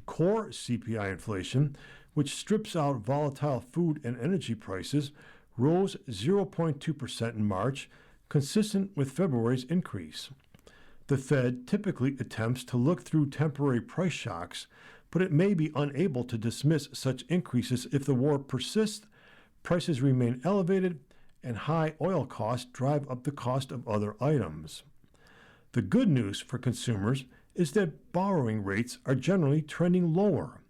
Core CPI inflation, which strips out volatile food and energy prices, rose 0.2% in March, consistent with February's increase. The Fed typically attempts to look through temporary price shocks, but it may be unable to dismiss such increases if the war persists, prices remain elevated, and high oil costs drive up the cost of other items. The good news for consumers is that borrowing rates are generally trending lower.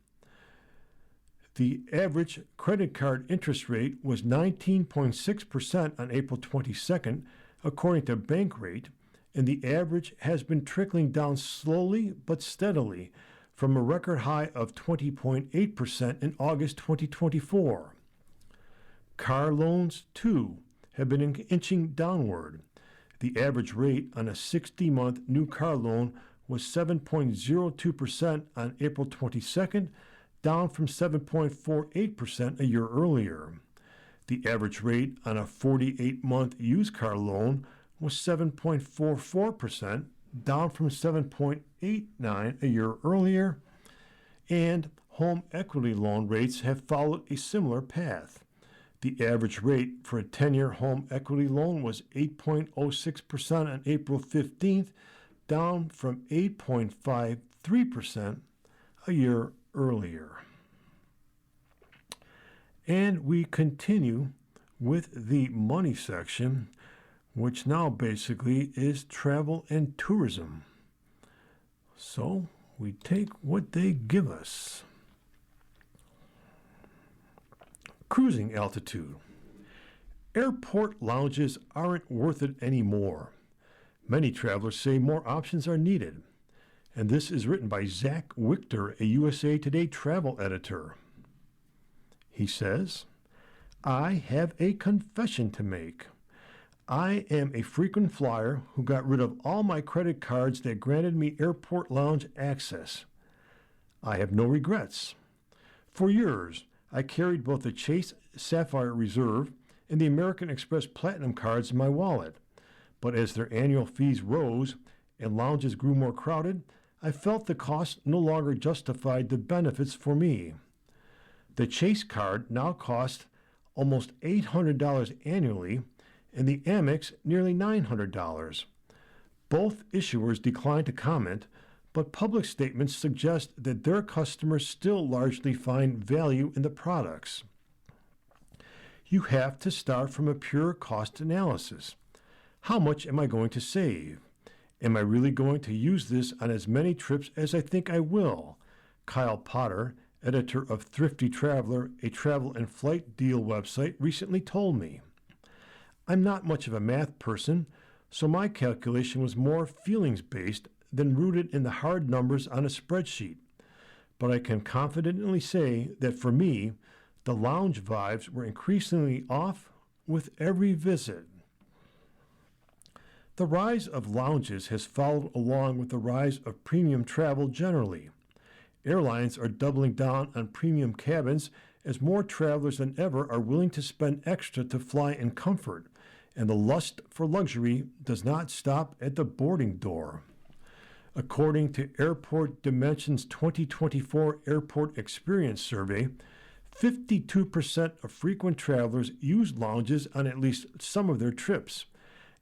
The average credit card interest rate was 19.6% on April 22nd, according to Bankrate, and the average has been trickling down slowly but steadily from a record high of 20.8% in August 2024. Car loans, too, have been inching downward. The average rate on a 60-month new car loan was 7.02% on April 22nd, down from 7.48% a year earlier. The average rate on a 48-month used car loan was 7.44%, down from 7.89% a year earlier, and home equity loan rates have followed a similar path. The average rate for a 10-year home equity loan was 8.06% on April 15th, down from 8.53% a year earlier. And we continue with the money section, which now basically is travel and tourism. So we take what they give us. Cruising altitude. Airport lounges aren't worth it anymore. Many travelers say more options are needed. And this is written by Zach Wichter, a USA Today travel editor. He says, I have a confession to make. I am a frequent flyer who got rid of all my credit cards that granted me airport lounge access. I have no regrets. For years, I carried both the Chase Sapphire Reserve and the American Express Platinum cards in my wallet. But as their annual fees rose and lounges grew more crowded, I felt the cost no longer justified the benefits for me. The Chase card now costs almost $800 annually, and the Amex nearly $900. Both issuers declined to comment, but public statements suggest that their customers still largely find value in the products. You have to start from a pure cost analysis. How much am I going to save? Am I really going to use this on as many trips as I think I will? Kyle Potter, editor of Thrifty Traveler, a travel and flight deal website, recently told me. I'm not much of a math person, so my calculation was more feelings-based than rooted in the hard numbers on a spreadsheet. But I can confidently say that for me, the lounge vibes were increasingly off with every visit. The rise of lounges has followed along with the rise of premium travel generally. Airlines are doubling down on premium cabins as more travelers than ever are willing to spend extra to fly in comfort, and the lust for luxury does not stop at the boarding door. According to Airport Dimensions 2024 Airport Experience Survey, 52% of frequent travelers use lounges on at least some of their trips,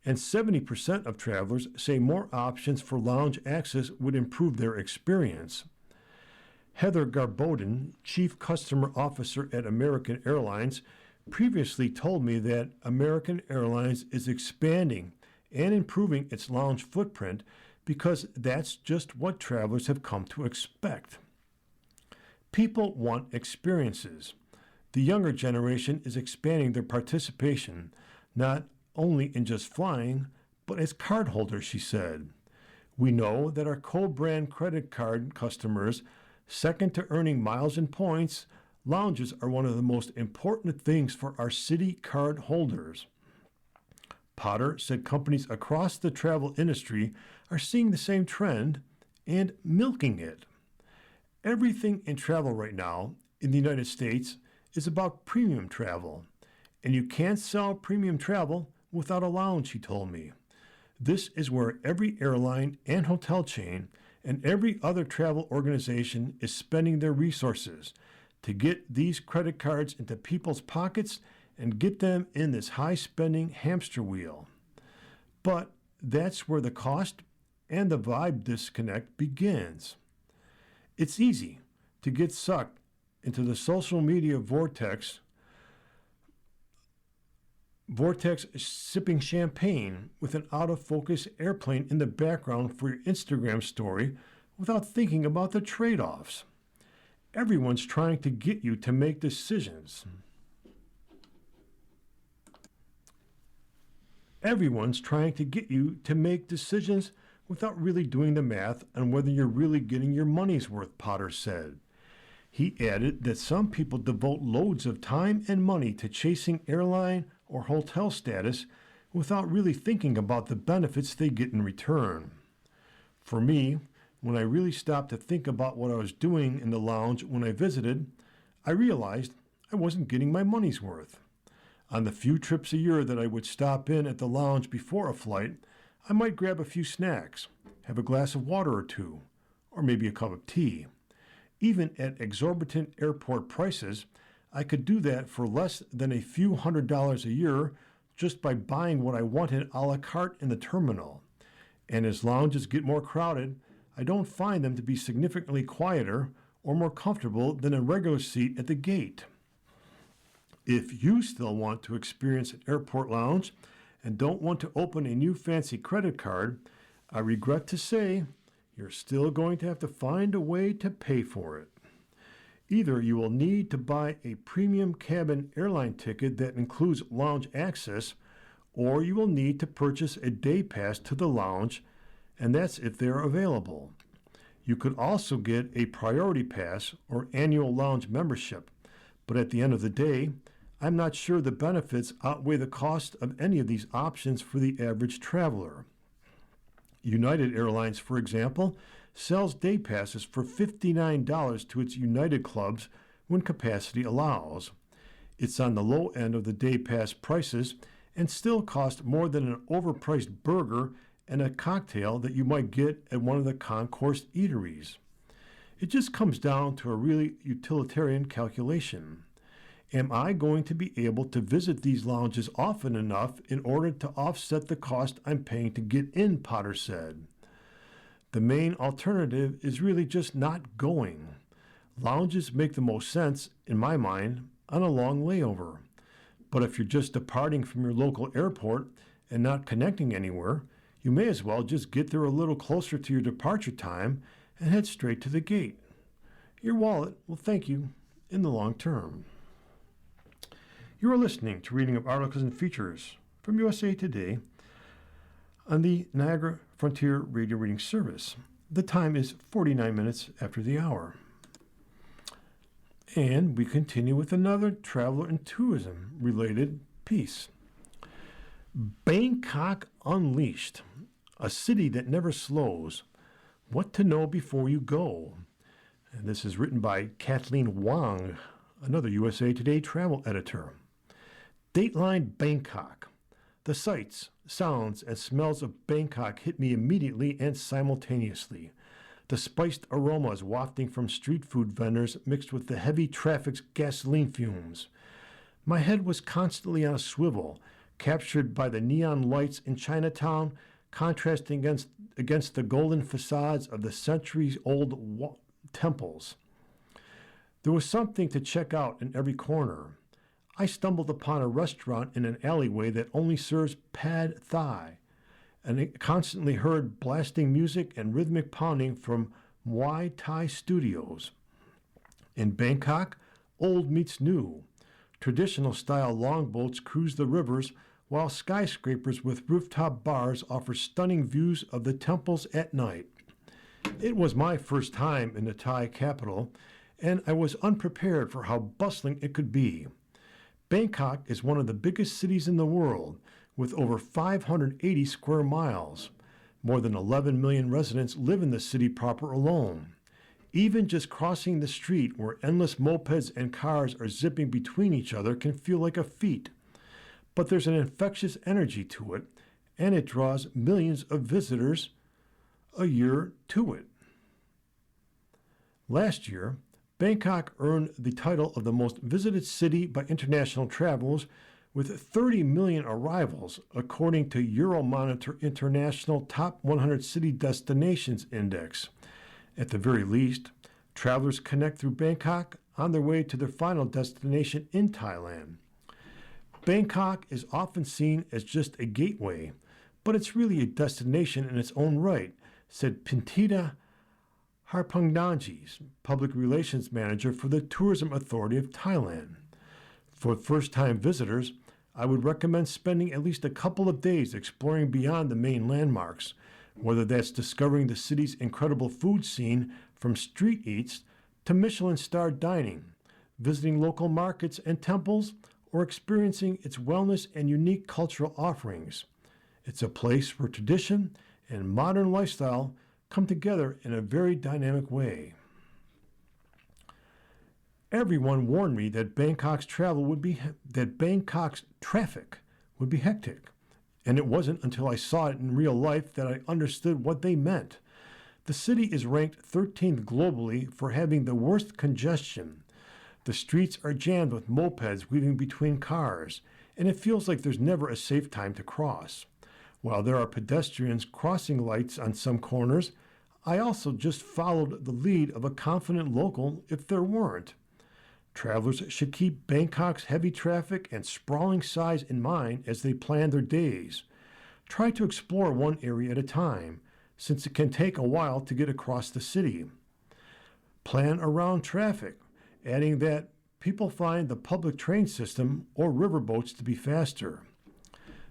and 70% of travelers say more options for lounge access would improve their experience. Heather Garbodin, Chief Customer Officer at American Airlines, previously told me that American Airlines is expanding and improving its lounge footprint because that's just what travelers have come to expect. People want experiences. The younger generation is expanding their participation, not only in just flying, but as cardholders, she said. We know that our co-brand credit card customers, second to earning miles and points, lounges are one of the most important things for our city card holders. Potter said companies across the travel industry are seeing the same trend and milking it. Everything in travel right now in the United States is about premium travel, and you can't sell premium travel without a lounge, he told me. This is where every airline and hotel chain and every other travel organization is spending their resources to get these credit cards into people's pockets and get them in this high-spending hamster wheel. But that's where the cost and the vibe disconnect begins. It's easy to get sucked into the social media vortex sipping champagne with an out-of-focus airplane in the background for your Instagram story without thinking about the trade-offs. Everyone's trying to get you to make decisions. Everyone's trying to get you to make decisions without really doing the math on whether you're really getting your money's worth, Potter said. He added that some people devote loads of time and money to chasing airline or hotel status without really thinking about the benefits they get in return. For me, when I really stopped to think about what I was doing in the lounge when I visited, I realized I wasn't getting my money's worth. On the few trips a year that I would stop in at the lounge before a flight, I might grab a few snacks, have a glass of water or two, or maybe a cup of tea. Even at exorbitant airport prices, I could do that for less than a few $100s a year just by buying what I wanted a la carte in the terminal. And as lounges get more crowded, I don't find them to be significantly quieter or more comfortable than a regular seat at the gate. If you still want to experience an airport lounge and don't want to open a new fancy credit card, I regret to say you're still going to have to find a way to pay for it. Either you will need to buy a premium cabin airline ticket that includes lounge access, or you will need to purchase a day pass to the lounge, and that's if they're available. You could also get a priority pass or annual lounge membership, but at the end of the day, I'm not sure the benefits outweigh the cost of any of these options for the average traveler. United Airlines, for example, sells day passes for $59 to its United clubs when capacity allows. It's on the low end of the day pass prices and still costs more than an overpriced burger and a cocktail that you might get at one of the concourse eateries. It just comes down to a really utilitarian calculation. Am I going to be able to visit these lounges often enough in order to offset the cost I'm paying to get in, Potter said. The main alternative is really just not going. Lounges make the most sense, in my mind, on a long layover. But if you're just departing from your local airport and not connecting anywhere, you may as well just get there a little closer to your departure time and head straight to the gate. Your wallet will thank you in the long term. You are listening to Reading of Articles and Features from USA Today. on the Niagara Frontier Radio Reading Service. The time is 49 minutes after the hour. And we continue with another traveler and tourism related piece. Bangkok Unleashed, a city that never slows. What to know before you go. And this is written by Kathleen Wang, another USA Today travel editor. Dateline Bangkok. The sights, sounds, and smells of Bangkok hit me immediately and simultaneously. The spiced aromas wafting from street food vendors mixed with the heavy traffic's gasoline fumes. My head was constantly on a swivel, captured by the neon lights in Chinatown, contrasting against the golden facades of the centuries-old temples. There was something to check out in every corner. I stumbled upon a restaurant in an alleyway that only serves pad thai, and I constantly heard blasting music and rhythmic pounding from Muay Thai studios. In Bangkok, old meets new. Traditional style longboats cruise the rivers, while skyscrapers with rooftop bars offer stunning views of the temples at night. It was my first time in the Thai capital, and I was unprepared for how bustling it could be. Bangkok is one of the biggest cities in the world, with over 580 square miles. More than 11 million residents live in the city proper alone. Even just crossing the street where endless mopeds and cars are zipping between each other can feel like a feat. But there's an infectious energy to it, and it draws millions of visitors a year to it. Last year, Bangkok earned the title of the most visited city by international travelers with 30 million arrivals, according to Euromonitor International Top 100 City Destinations Index. At the very least, travelers connect through Bangkok on their way to their final destination in Thailand. Bangkok is often seen as just a gateway, but it's really a destination in its own right, said Pintita Harpungdanji, Public Relations Manager for the Tourism Authority of Thailand. For first-time visitors, I would recommend spending at least a couple of days exploring beyond the main landmarks, whether that's discovering the city's incredible food scene from street eats to Michelin-starred dining, visiting local markets and temples, or experiencing its wellness and unique cultural offerings. It's a place where tradition and modern lifestyle come together in a very dynamic way. Everyone warned me that Bangkok's traffic would be hectic, and it wasn't until I saw it in real life that I understood what they meant. The city is ranked 13th globally for having the worst congestion. The streets are jammed with mopeds weaving between cars, and it feels like there's never a safe time to cross. While there are pedestrians crossing lights on some corners, I also just followed the lead of a confident local if there weren't. Travelers should keep Bangkok's heavy traffic and sprawling size in mind as they plan their days. Try to explore one area at a time, since it can take a while to get across the city. Plan around traffic, adding that people find the public train system or riverboats to be faster.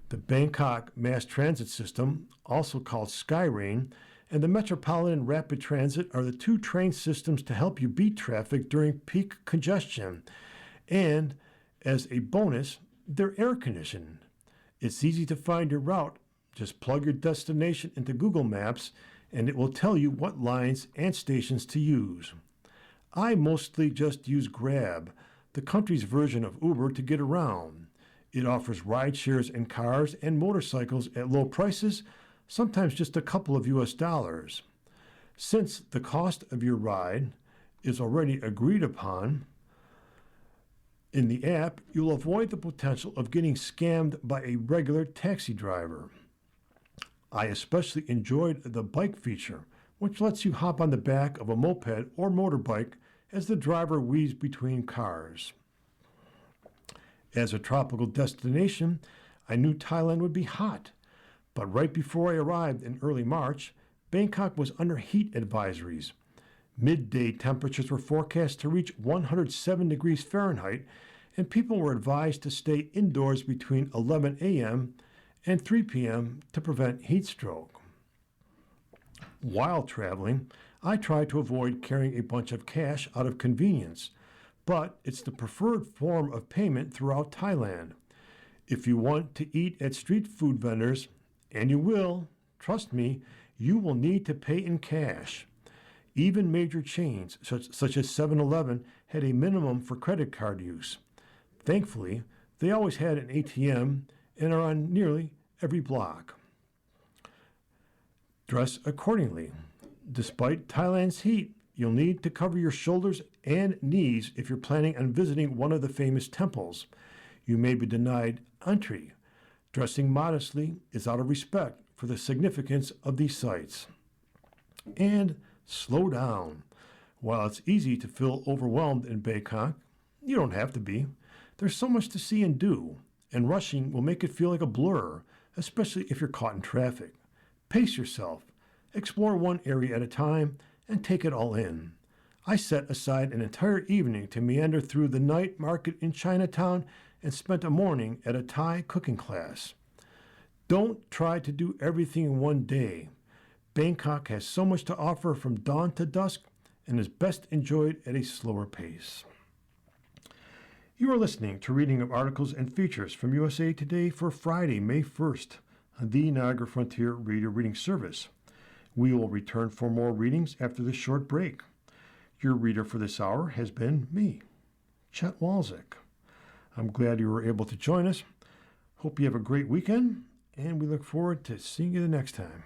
The Bangkok Mass Transit System, also called SkyRail, and the Metropolitan Rapid Transit are the two train systems to help you beat traffic during peak congestion. And, as a bonus, they're air-conditioned. It's easy to find your route. Just plug your destination into Google Maps, and it will tell you what lines and stations to use. I mostly just use Grab, the country's version of Uber, to get around. It offers ride shares in cars and motorcycles at low prices, sometimes just a couple of US dollars. Since the cost of your ride is already agreed upon in the app, you'll avoid the potential of getting scammed by a regular taxi driver. I especially enjoyed the bike feature, which lets you hop on the back of a moped or motorbike as the driver weaves between cars. As a tropical destination, I knew Thailand would be hot. But right before I arrived in early March, Bangkok was under heat advisories. Midday temperatures were forecast to reach 107 degrees Fahrenheit, and people were advised to stay indoors between 11 a.m. and 3 p.m. to prevent heat stroke. While traveling, I try to avoid carrying a bunch of cash out of convenience, but it's the preferred form of payment throughout Thailand. If you want to eat at street food vendors, and you will, trust me, you will need to pay in cash. Even major chains, such as 7-Eleven, had a minimum for credit card use. Thankfully, they always had an ATM and are on nearly every block. Dress accordingly. Despite Thailand's heat, you'll need to cover your shoulders and knees if you're planning on visiting one of the famous temples. You may be denied entry. Dressing modestly is out of respect for the significance of these sites. And slow down. While it's easy to feel overwhelmed in Bangkok, you don't have to be. There's so much to see and do, and rushing will make it feel like a blur, especially if you're caught in traffic. Pace yourself. Explore one area at a time and take it all in. I set aside an entire evening to meander through the night market in Chinatown and spent a morning at a Thai cooking class. Don't try to do everything in one day. Bangkok has so much to offer from dawn to dusk and is best enjoyed at a slower pace. You are listening to reading of articles and features from USA Today for Friday, May 1st, on the Niagara Frontier Reader Reading Service. We will return for more readings after this short break. Your reader for this hour has been me, Chet Walczyk. I'm glad you were able to join us. Hope you have a great weekend, and we look forward to seeing you the next time.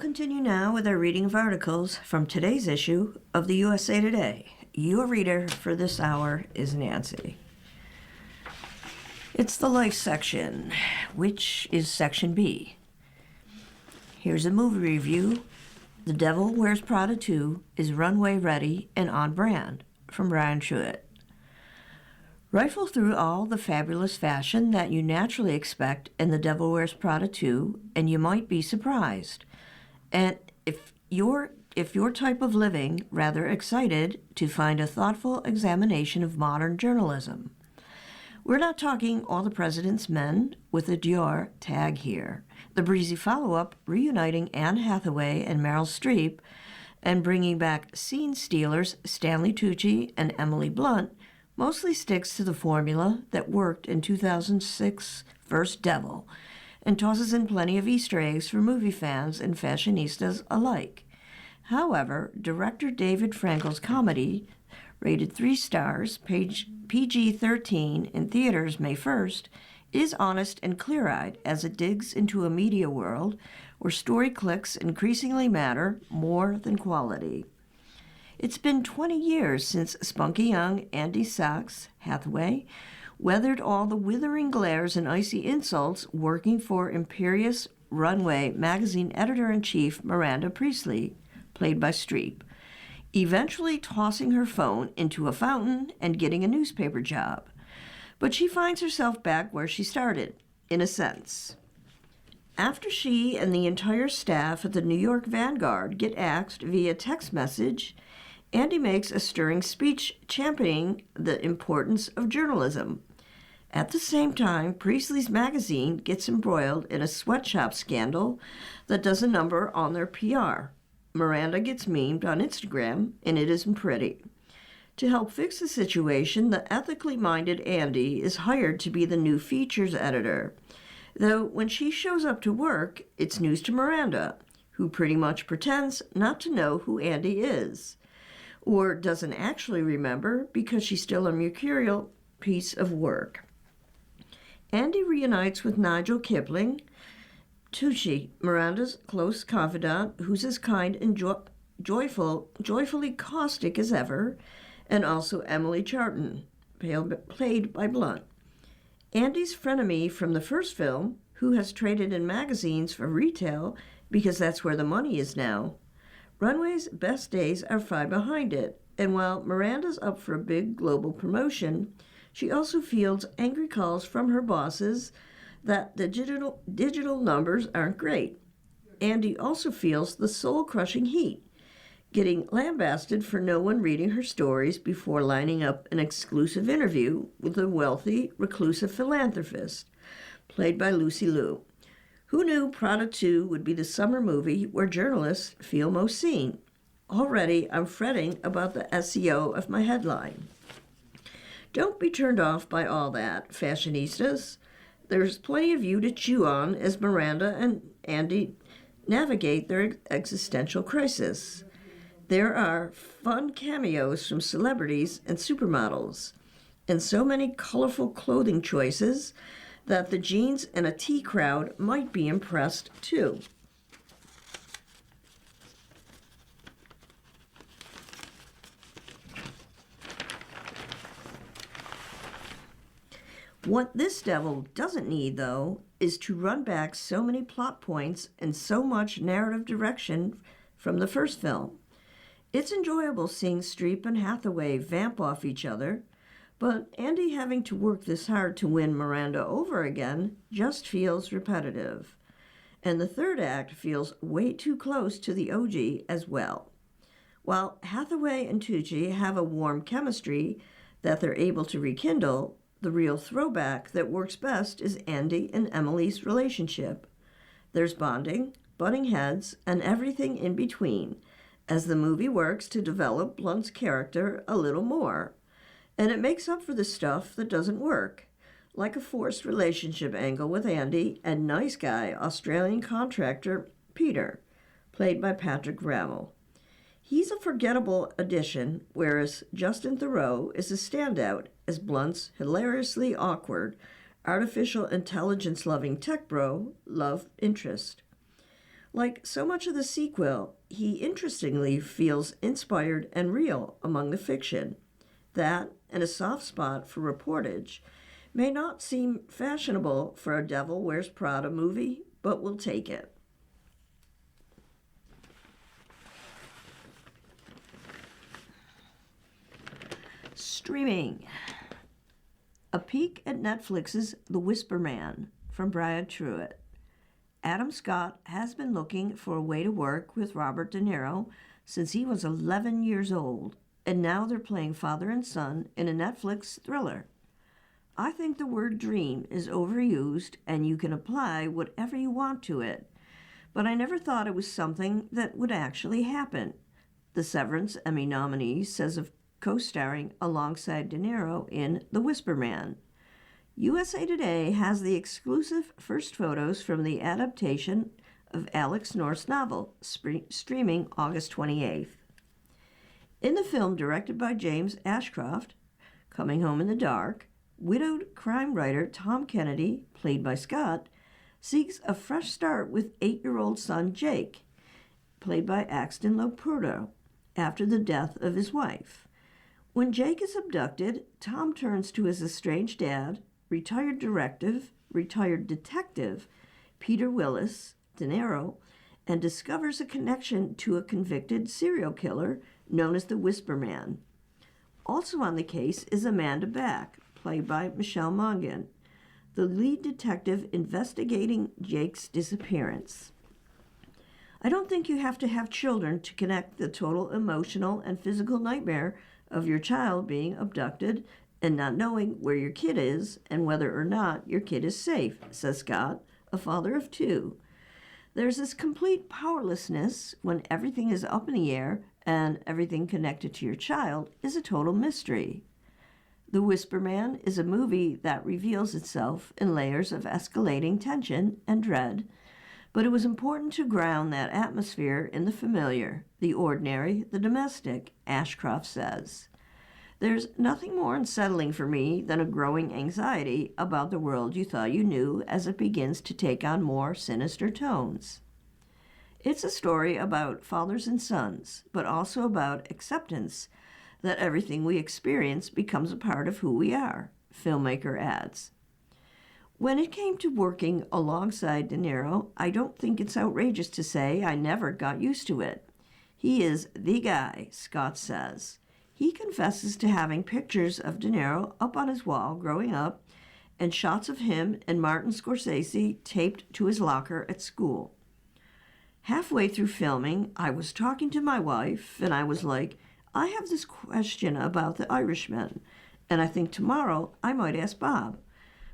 continue now with our reading of articles from today's issue of the USA Today. Your reader for this hour is Nancy. It's the Life section, which is Section B. Here's a movie review. The Devil Wears Prada 2 is runway ready and on brand, from Ryan Schuett. Rifle through all the fabulous fashion that you naturally expect in The Devil Wears Prada 2, and you might be surprised. And if your type of living, rather excited to find a thoughtful examination of modern journalism. We're not talking All the President's Men with a Dior tag here. The breezy follow-up reuniting Anne Hathaway and Meryl Streep and bringing back scene stealers Stanley Tucci and Emily Blunt mostly sticks to the formula that worked in 2006's First Devil and tosses in plenty of Easter eggs for movie fans and fashionistas alike. However, director David Frankel's comedy, rated 3 stars, PG-13 in theaters May 1st, is honest and clear-eyed as it digs into a media world where story clicks increasingly matter more than quality. It's been 20 years since spunky young Andy Sachs, Hathaway, weathered all the withering glares and icy insults working for imperious Runway magazine editor-in-chief Miranda Priestley, played by Streep, eventually tossing her phone into a fountain and getting a newspaper job. But she finds herself back where she started, in a sense. After she and the entire staff at the New York Vanguard get axed via text message, Andy makes a stirring speech championing the importance of journalism. At the same time, Priestley's magazine gets embroiled in a sweatshop scandal that does a number on their PR. Miranda gets memed on Instagram, and it isn't pretty. To help fix the situation, the ethically minded Andy is hired to be the new features editor. Though when she shows up to work, it's news to Miranda, who pretty much pretends not to know who Andy is, or doesn't actually remember because she's still a mercurial piece of work. Andy reunites with Nigel Kipling, Tucci, Miranda's close confidant, who's as kind and joyfully caustic as ever, and also Emily Charlton, played by Blunt. Andy's frenemy from the first film, who has traded in magazines for retail because that's where the money is now. Runway's best days are far behind it, and while Miranda's up for a big global promotion, she also fields angry calls from her bosses that the digital numbers aren't great. Andy also feels the soul-crushing heat, getting lambasted for no one reading her stories before lining up an exclusive interview with a wealthy, reclusive philanthropist, played by Lucy Liu. Who knew Prada 2 would be the summer movie where journalists feel most seen? Already, I'm fretting about the SEO of my headline. Don't be turned off by all that, fashionistas. There's plenty of you to chew on as Miranda and Andy navigate their existential crisis. There are fun cameos from celebrities and supermodels, and so many colorful clothing choices that the jeans and a tea crowd might be impressed too. What this devil doesn't need, though, is to run back so many plot points and so much narrative direction from the first film. It's enjoyable seeing Streep and Hathaway vamp off each other, but Andy having to work this hard to win Miranda over again just feels repetitive. And the third act feels way too close to the OG as well. While Hathaway and Tucci have a warm chemistry that they're able to rekindle, the real throwback that works best is Andy and Emily's relationship. There's bonding, butting heads, and everything in between, as the movie works to develop Blunt's character a little more. And it makes up for the stuff that doesn't work, like a forced relationship angle with Andy and nice guy Australian contractor Peter, played by Patrick Rammell. He's a forgettable addition, whereas Justin Theroux is a standout as Blunt's hilariously awkward, artificial intelligence-loving tech bro love interest. Like so much of the sequel, he interestingly feels inspired and real among the fiction. That, and a soft spot for reportage, may not seem fashionable for a Devil Wears Prada movie, but we'll take it. Streaming. A peek at Netflix's The Whisper Man from Brad Truitt. Adam Scott has been looking for a way to work with Robert De Niro since he was 11 years old, and now they're playing father and son in a Netflix thriller. I think the word dream is overused and you can apply whatever you want to it, but I never thought it was something that would actually happen. The Severance Emmy nominee says of co-starring alongside De Niro in The Whisper Man. USA Today has the exclusive first photos from the adaptation of Alex North's novel, streaming August 28th. In the film directed by James Ashcroft, Coming Home in the Dark, widowed crime writer Tom Kennedy, played by Scott, seeks a fresh start with 8-year-old son Jake, played by Axton Loporto, after the death of his wife. When Jake is abducted, Tom turns to his estranged dad, retired detective Peter Willis, De Niro, and discovers a connection to a convicted serial killer known as the Whisper Man. Also on the case is Amanda Beck, played by Michelle Monaghan, the lead detective investigating Jake's disappearance. I don't think you have to have children to connect the total emotional and physical nightmare of your child being abducted and not knowing where your kid is and whether or not your kid is safe, says Scott, a father of 2. There's this complete powerlessness when everything is up in the air and everything connected to your child is a total mystery. The Whisper Man is a movie that reveals itself in layers of escalating tension and dread, but it was important to ground that atmosphere in the familiar, the ordinary, the domestic, Ashcroft says. There's nothing more unsettling for me than a growing anxiety about the world you thought you knew as it begins to take on more sinister tones. It's a story about fathers and sons, but also about acceptance that everything we experience becomes a part of who we are, filmmaker adds. When it came to working alongside De Niro, I don't think it's outrageous to say I never got used to it. He is the guy, Scott says. He confesses to having pictures of De Niro up on his wall growing up and shots of him and Martin Scorsese taped to his locker at school. Halfway through filming, I was talking to my wife and I was like, I have this question about The Irishman, and I think tomorrow I might ask Bob,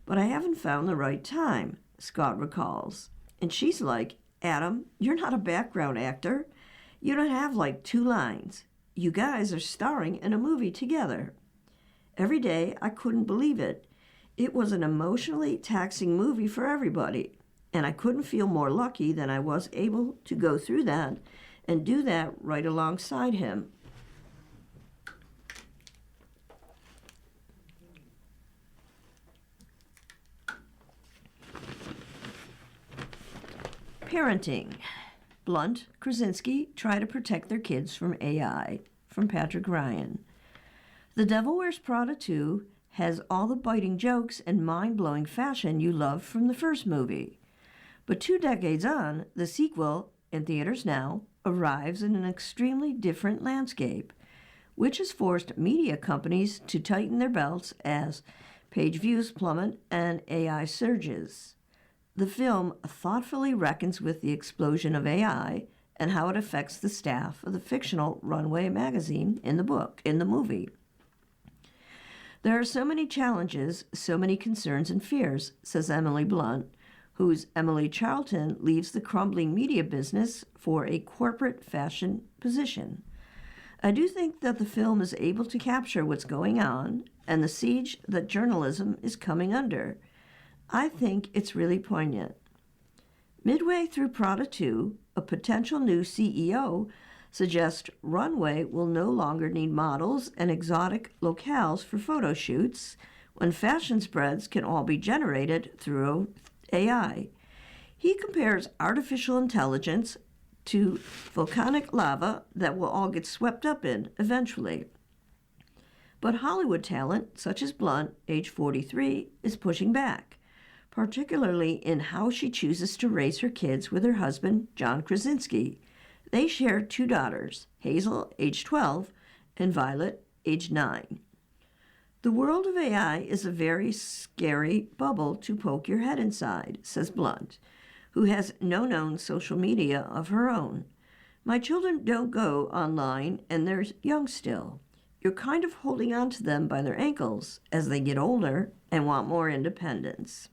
but I haven't found the right time, Scott recalls. And she's like, Adam, you're not a background actor. You don't have like 2 lines. You guys are starring in a movie together. Every day, I couldn't believe it. It was an emotionally taxing movie for everybody, and I couldn't feel more lucky than I was able to go through that and do that right alongside him. Parenting. Blunt, Krasinski try to protect their kids from AI, from Patrick Ryan. The Devil Wears Prada 2 has all the biting jokes and mind-blowing fashion you loved from the first movie. But 2 decades on, the sequel, in theaters now, arrives in an extremely different landscape, which has forced media companies to tighten their belts as page views plummet and AI surges. The film thoughtfully reckons with the explosion of AI and how it affects the staff of the fictional Runway magazine in the movie. There are so many challenges, so many concerns and fears, says Emily Blunt, whose Emily Charlton leaves the crumbling media business for a corporate fashion position. I do think that the film is able to capture what's going on and the siege that journalism is coming under. I think it's really poignant. Midway through Prada 2, a potential new CEO suggests Runway will no longer need models and exotic locales for photo shoots when fashion spreads can all be generated through AI. He compares artificial intelligence to volcanic lava that we'll all get swept up in eventually. But Hollywood talent, such as Blunt, age 43, is pushing back, particularly in how she chooses to raise her kids with her husband, John Krasinski. They share 2 daughters, Hazel, age 12, and Violet, age 9. The world of AI is a very scary bubble to poke your head inside, says Blunt, who has no known social media of her own. My children don't go online, and they're young still. You're kind of holding on to them by their ankles as they get older and want more independence.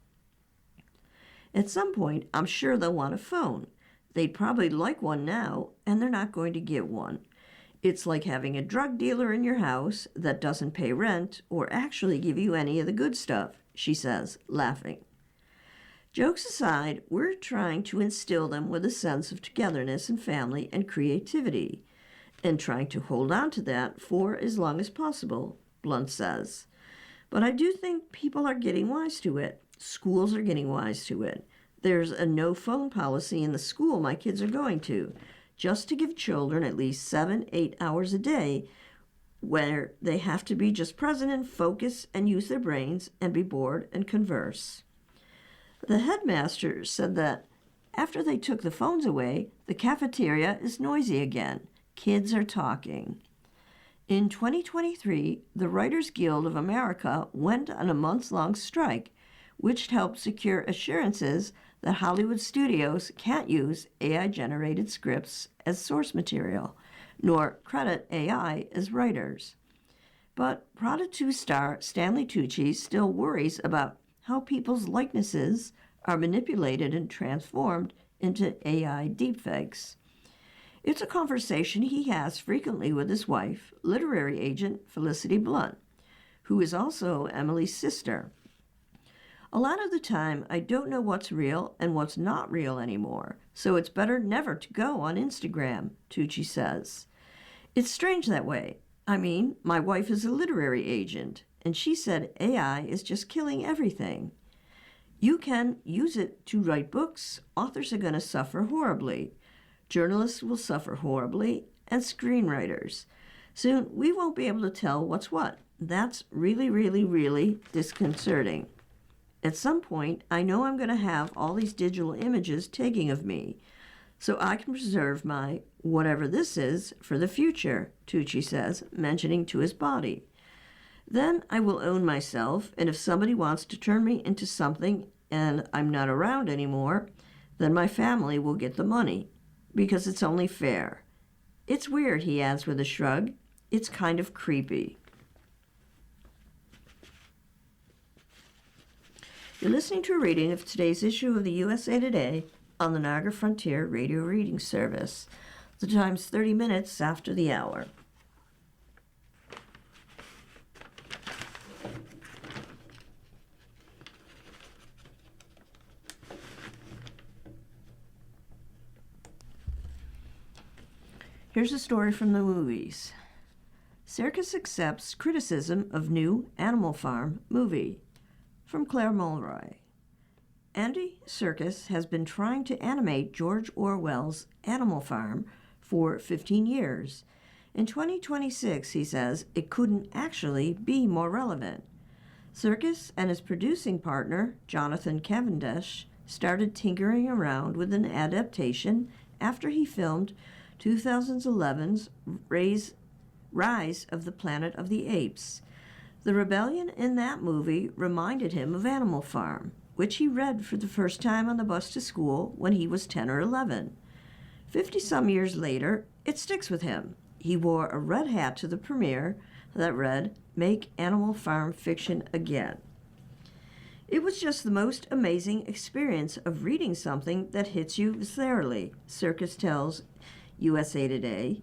At some point, I'm sure they'll want a phone. They'd probably like one now, and they're not going to get one. It's like having a drug dealer in your house that doesn't pay rent or actually give you any of the good stuff, she says, laughing. Jokes aside, we're trying to instill them with a sense of togetherness and family and creativity, and trying to hold on to that for as long as possible, Blunt says. But I do think people are getting wise to it. Schools are getting wise to it. There's a no phone policy in the school my kids are going to, just to give children at least 7-8 hours a day where they have to be just present and focus and use their brains and be bored and converse. The headmaster said that after they took the phones away, the cafeteria is noisy again. Kids are talking. In 2023, the Writers Guild of America went on a month-long strike, which helped secure assurances that Hollywood studios can't use AI-generated scripts as source material, nor credit AI as writers. But Prada 2 star Stanley Tucci still worries about how people's likenesses are manipulated and transformed into AI deepfakes. It's a conversation he has frequently with his wife, literary agent Felicity Blunt, who is also Emily's sister. A lot of the time, I don't know what's real and what's not real anymore, so it's better never to go on Instagram, Tucci says. It's strange that way. I mean, my wife is a literary agent, and she said AI is just killing everything. You can use it to write books. Authors are going to suffer horribly. Journalists will suffer horribly, and screenwriters. Soon, we won't be able to tell what's what. That's really, really, really disconcerting. At some point, I know I'm going to have all these digital images taking of me, so I can preserve my whatever this is for the future, Tucci says, mentioning to his body. Then I will own myself, and if somebody wants to turn me into something and I'm not around anymore, then my family will get the money, because it's only fair. It's weird, he adds with a shrug. It's kind of creepy. You're listening to a reading of today's issue of the USA Today on the Niagara Frontier Radio Reading Service. The time's 30 minutes after the hour. Here's a story from the movies. Serkis accepts criticism of new Animal Farm movie. From Claire Mulroy. Andy Serkis has been trying to animate George Orwell's Animal Farm for 15 years. In 2026, he says, it couldn't actually be more relevant. Serkis and his producing partner, Jonathan Cavendish, started tinkering around with an adaptation after he filmed 2011's Rise of the Planet of the Apes. The rebellion in that movie reminded him of Animal Farm, which he read for the first time on the bus to school when he was 10 or 11. 50-some years later, it sticks with him. He wore a red hat to the premiere that read, "Make Animal Farm Fiction Again." It was just the most amazing experience of reading something that hits you viscerally, Serkis tells USA Today.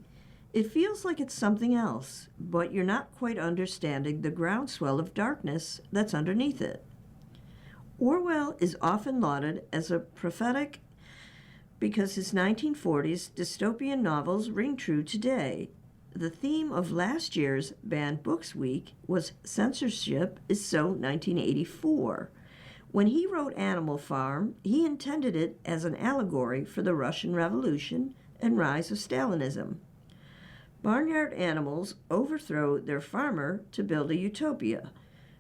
It feels like it's something else, but you're not quite understanding the groundswell of darkness that's underneath it. Orwell is often lauded as a prophetic because his 1940s dystopian novels ring true today. The theme of last year's Banned Books Week was Censorship is So 1984, When he wrote Animal Farm, he intended it as an allegory for the Russian Revolution and rise of Stalinism. Barnyard animals overthrow their farmer to build a utopia,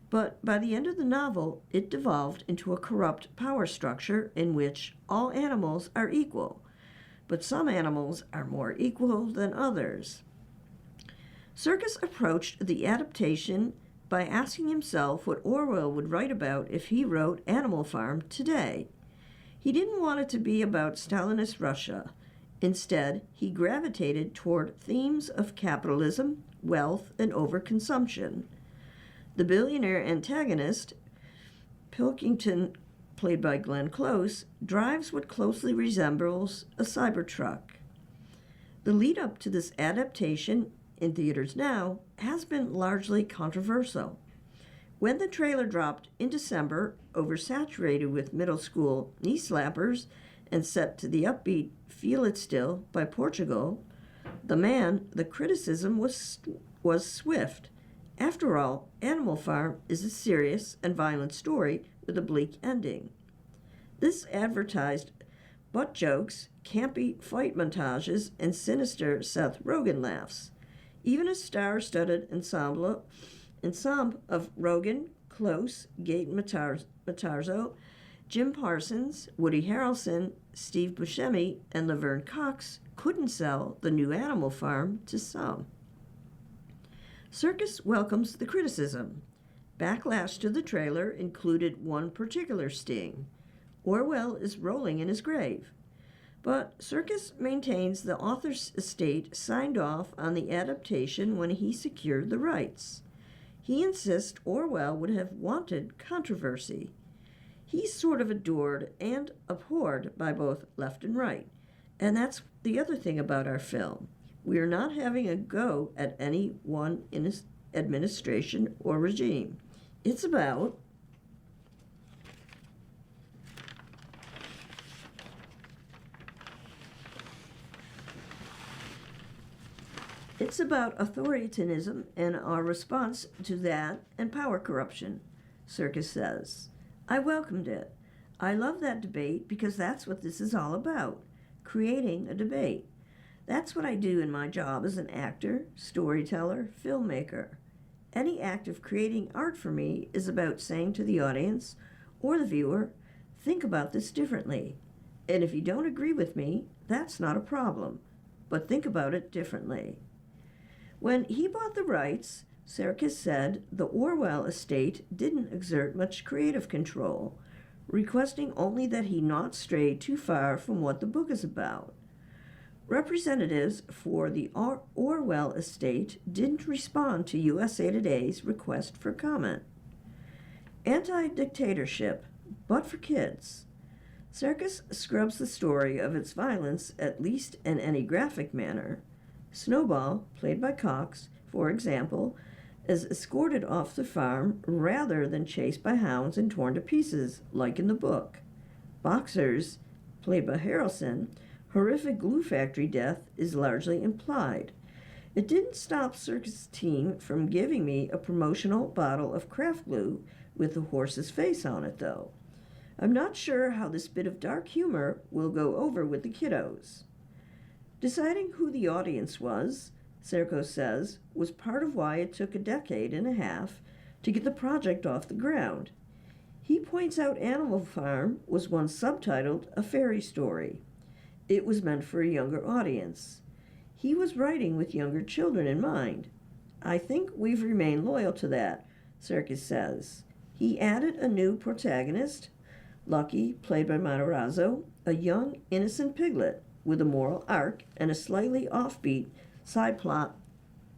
but by the end of the novel, it devolved into a corrupt power structure in which all animals are equal, but some animals are more equal than others. Serkis approached the adaptation by asking himself what Orwell would write about if he wrote Animal Farm today. He didn't want it to be about Stalinist Russia. Instead, he gravitated toward themes of capitalism, wealth, and overconsumption. The billionaire antagonist, Pilkington, played by Glenn Close, drives what closely resembles a Cybertruck. The lead up to this adaptation in theaters now has been largely controversial. When the trailer dropped in December, oversaturated with middle school knee slappers and set to the upbeat Feel It Still by Portugal, the criticism was swift. After all, Animal Farm is a serious and violent story with a bleak ending. This advertised butt jokes, campy fight montages, and sinister Seth Rogen laughs. Even a star-studded ensemble of Rogen, Close, Gaten Matarzo, Jim Parsons, Woody Harrelson, Steve Buscemi, and Laverne Cox couldn't sell the new Animal Farm to some. Serkis welcomes the criticism. Backlash to the trailer included one particular sting. Orwell is rolling in his grave. But Serkis maintains the author's estate signed off on the adaptation when he secured the rights. He insists Orwell would have wanted controversy. He's sort of adored and abhorred by both left and right. And that's the other thing about our film. We are not having a go at any one administration or regime. It's about authoritarianism and our response to that and power corruption, Serkis says. I welcomed it. I love that debate because that's what this is all about, creating a debate. That's what I do in my job as an actor, storyteller, filmmaker. Any act of creating art for me is about saying to the audience or the viewer, think about this differently. And if you don't agree with me, that's not a problem, but think about it differently. When he bought the rights, Serkis said the Orwell estate didn't exert much creative control, requesting only that he not stray too far from what the book is about. Representatives for the Orwell estate didn't respond to USA Today's request for comment. Anti-dictatorship, but for kids. Serkis scrubs the story of its violence, at least in any graphic manner. Snowball, played by Cox, for example, is escorted off the farm rather than chased by hounds and torn to pieces, like in the book. Boxers, played by Harrelson, horrific glue factory death is largely implied. It didn't stop Serkis' team from giving me a promotional bottle of craft glue with the horse's face on it, though. I'm not sure how this bit of dark humor will go over with the kiddos. Deciding who the audience was, Serkis says, was part of why it took a decade and a half to get the project off the ground. He points out Animal Farm was once subtitled A Fairy Story. It was meant for a younger audience. He was writing with younger children in mind. I think we've remained loyal to that, Serkis says. He added a new protagonist, Lucky, played by Matarazzo, a young, innocent piglet with a moral arc and a slightly offbeat side plot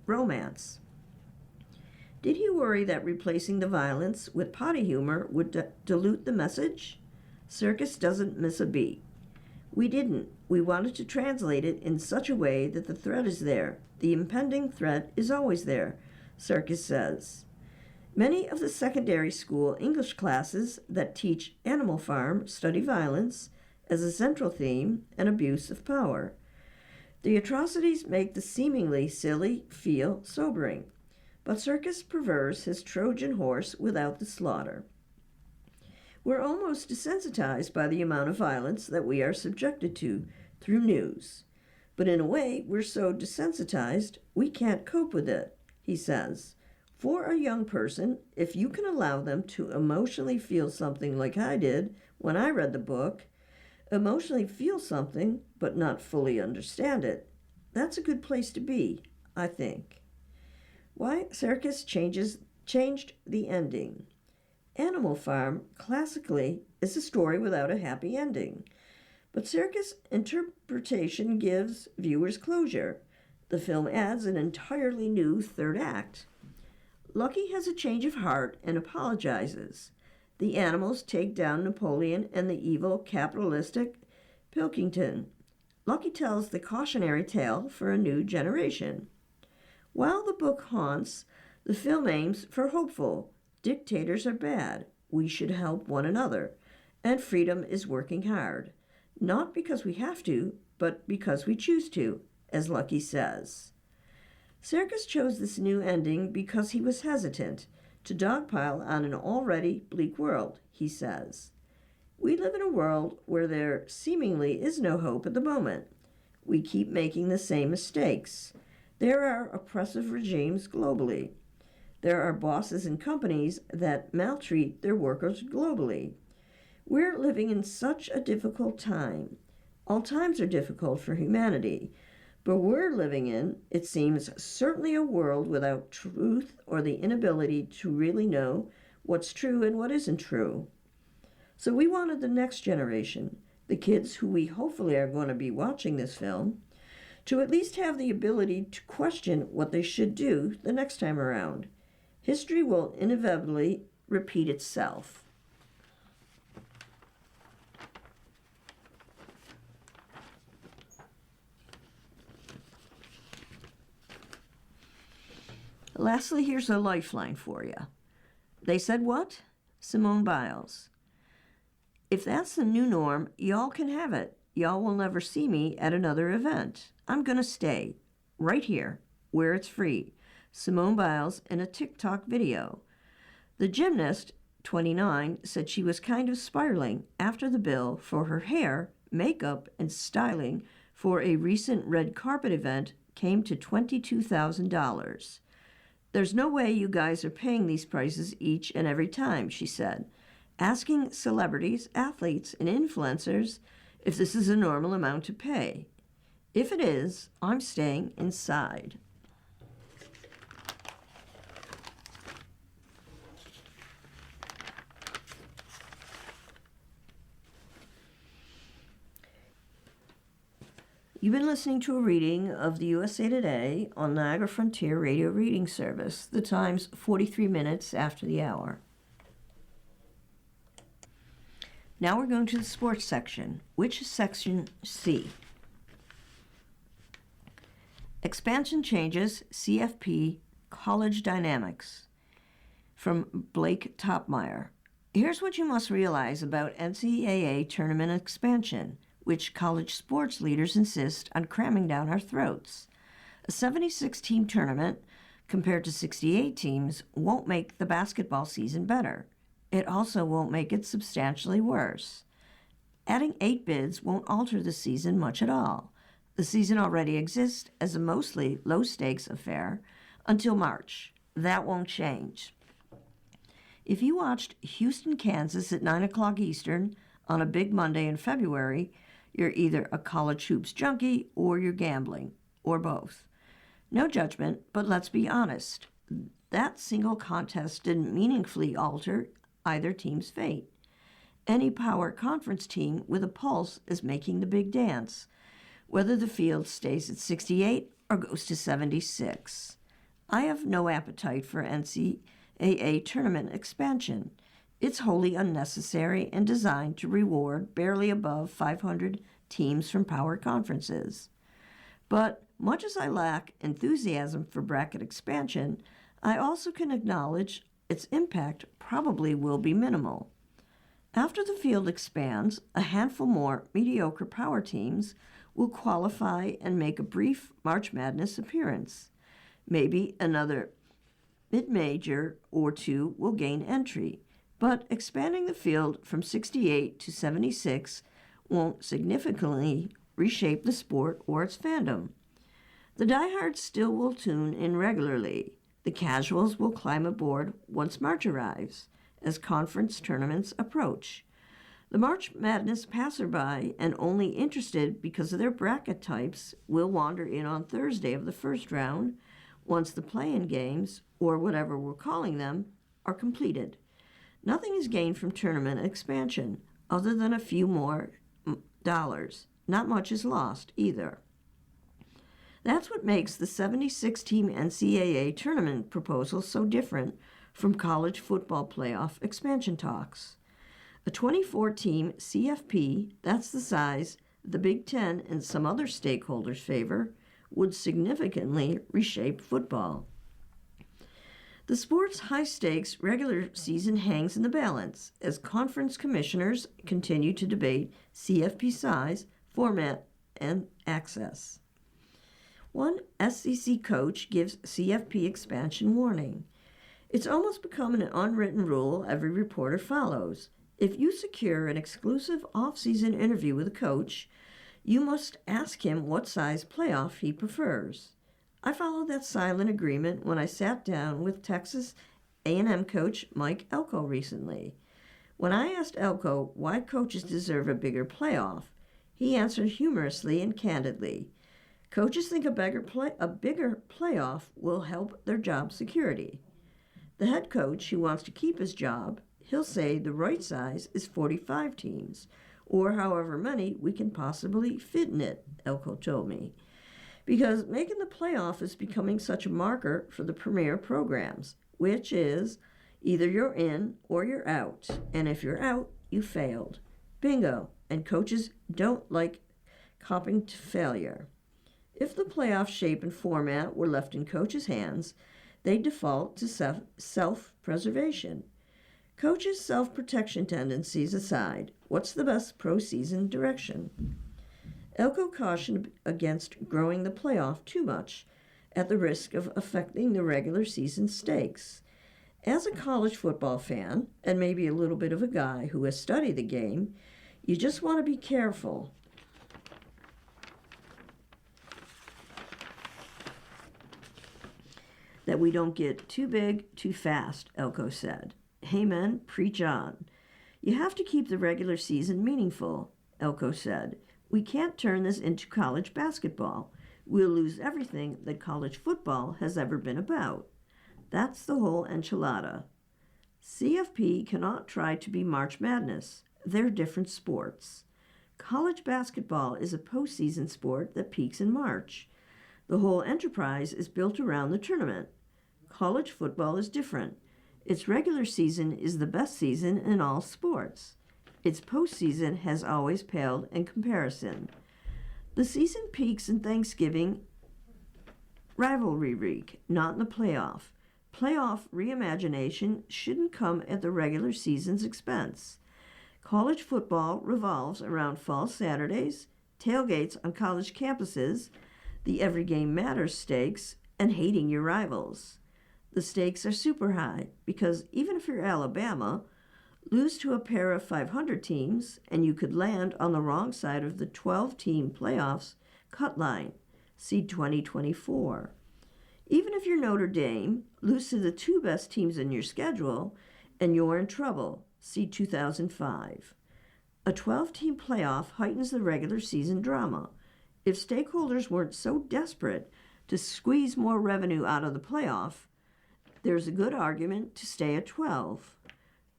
romance. Did he worry that replacing the violence with potty humor would dilute the message? Serkis doesn't miss a beat. We didn't. We wanted to translate it in such a way that the threat is there. The impending threat is always there, Serkis says. Many of the secondary school English classes that teach Animal Farm study violence as a central theme and abuse of power. The atrocities make the seemingly silly feel sobering, but Serkis prefers his Trojan horse without the slaughter. We're almost desensitized by the amount of violence that we are subjected to through news. But in a way, we're so desensitized, we can't cope with it, he says. For a young person, if you can allow them to emotionally feel something like I did when I read the book, emotionally feel something but not fully understand it, that's a good place to be, I think. Why Serkis changed the ending. Animal Farm, classically, is a story without a happy ending. But Serkis' interpretation gives viewers closure. The film adds an entirely new third act. Lucky has a change of heart and apologizes. The animals take down Napoleon and the evil capitalistic Pilkington. Lucky tells the cautionary tale for a new generation. While the book haunts, the film aims for hopeful. Dictators are bad. We should help one another. And freedom is working hard. Not because we have to, but because we choose to, as Lucky says. Serkis chose this new ending because he was hesitant to dogpile on an already bleak world, he says. We live in a world where there seemingly is no hope at the moment. We keep making the same mistakes. There are oppressive regimes globally. There are bosses and companies that maltreat their workers globally. We're living in such a difficult time. All times are difficult for humanity, but we're living in, it seems, certainly a world without truth or the inability to really know what's true and what isn't true. So we wanted the next generation, the kids who we hopefully are going to be watching this film, to at least have the ability to question what they should do the next time around. History will inevitably repeat itself. Lastly, here's a lifeline for you. They said what? Simone Biles. If that's the new norm, y'all can have it. Y'all will never see me at another event. I'm going to stay right here, where it's free. Simone Biles in a TikTok video. The gymnast, 29, said she was kind of spiraling after the bill for her hair, makeup, and styling for a recent red carpet event came to $22,000. There's no way you guys are paying these prices each and every time, she said, asking celebrities, athletes, and influencers if this is a normal amount to pay. If it is, I'm staying inside. You've been listening to a reading of the USA Today on Niagara Frontier Radio Reading Service. The time's 43 minutes after the hour. Now we're going to the sports section, which is section C. Expansion changes CFP college dynamics. From Blake Topmeyer. Here's what you must realize about NCAA tournament expansion, which college sports leaders insist on cramming down our throats. A 76-team tournament, compared to 68 teams, won't make the basketball season better. It also won't make it substantially worse. Adding 8 bids won't alter the season much at all. The season already exists as a mostly low-stakes affair until March. That won't change. If you watched Houston, Kansas at 9 o'clock Eastern on a big Monday in February, you're either a college hoops junkie or you're gambling, or both. No judgment, but let's be honest. That single contest didn't meaningfully alter either team's fate. Any power conference team with a pulse is making the big dance, whether the field stays at 68 or goes to 76. I have no appetite for NCAA tournament expansion. It's wholly unnecessary and designed to reward barely above 500 teams from power conferences. But much as I lack enthusiasm for bracket expansion, I also can acknowledge its impact probably will be minimal. After the field expands, a handful more mediocre power teams will qualify and make a brief March Madness appearance. Maybe another mid-major or two will gain entry. but expanding the field from 68 to 76 won't significantly reshape the sport or its fandom. The diehards still will tune in regularly. The casuals will climb aboard once March arrives, as conference tournaments approach. The March Madness passerby and only interested because of their bracket types will wander in on Thursday of the first round once the play-in games, or whatever we're calling them, are completed. Nothing is gained from tournament expansion other than a few more dollars. Not much is lost either. That's what makes the 76-team NCAA tournament proposal so different from college football playoff expansion talks. A 24-team CFP, that's the size the Big Ten and some other stakeholders favor, would significantly reshape football. The sport's high-stakes regular season hangs in the balance as conference commissioners continue to debate CFP size, format, and access. One SEC coach gives CFP expansion warning. It's almost become an unwritten rule every reporter follows. If you secure an exclusive off-season interview with a coach, you must ask him what size playoff he prefers. I followed that silent agreement when I sat down with Texas A&M coach Mike Elko recently. When I asked Elko why coaches deserve a bigger playoff, he answered humorously and candidly. Coaches think a bigger playoff will help their job security. The head coach who wants to keep his job, he'll say the right size is 45 teams, or however many we can possibly fit in it, Elko told me. Because making the playoff is becoming such a marker for the premier programs, which is either you're in or you're out, and if you're out, you failed. Bingo, and coaches don't like copping to failure. If the playoff shape and format were left in coaches' hands, they default to self-preservation. Coaches' self-protection tendencies aside, what's the best pro-season direction? Elko cautioned against growing the playoff too much at the risk of affecting the regular season stakes. As a college football fan, and maybe a little bit of a guy who has studied the game, you just want to be careful. That we don't get too big too fast, Elko said. Amen, preach on. You have to keep the regular season meaningful, Elko said. We can't turn this into college basketball. We'll lose everything that college football has ever been about. That's the whole enchilada. CFP cannot try to be March Madness. They're different sports. College basketball is a postseason sport that peaks in March. The whole enterprise is built around the tournament. College football is different. Its regular season is the best season in all sports. Its postseason has always paled in comparison. The season peaks in Thanksgiving rivalry week, not in the playoff. Playoff reimagination shouldn't come at the regular season's expense. College football revolves around fall Saturdays, tailgates on college campuses, the every game matters stakes, and hating your rivals. The stakes are super high because even if you're Alabama, lose to a pair of 500 teams and you could land on the wrong side of the 12-team playoffs cut line. See 2024. Even if you're Notre Dame, lose to the two best teams in your schedule and you're in trouble. See 2005. A 12-team playoff heightens the regular season drama. If stakeholders weren't so desperate to squeeze more revenue out of the playoff, there's a good argument to stay at 12.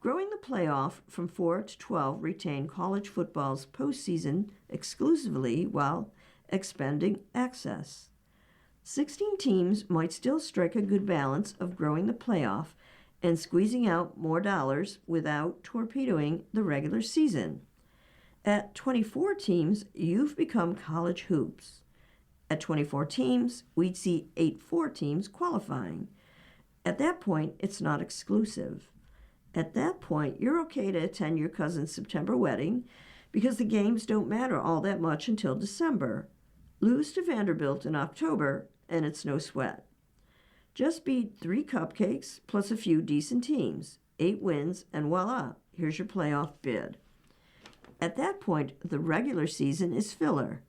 Growing the playoff from 4 to 12 retained college football's postseason exclusively while expanding access. 16 teams might still strike a good balance of growing the playoff and squeezing out more dollars without torpedoing the regular season. At 24 teams, you've become college hoops. At 24 teams, we'd see 8-4 teams qualifying. At that point, it's not exclusive. At that point, you're okay to attend your cousin's September wedding because the games don't matter all that much until December. Lose to Vanderbilt in October, and it's no sweat. Just beat 3 cupcakes plus a few decent teams. 8 wins, and voila, here's your playoff bid. At that point, the regular season is filler.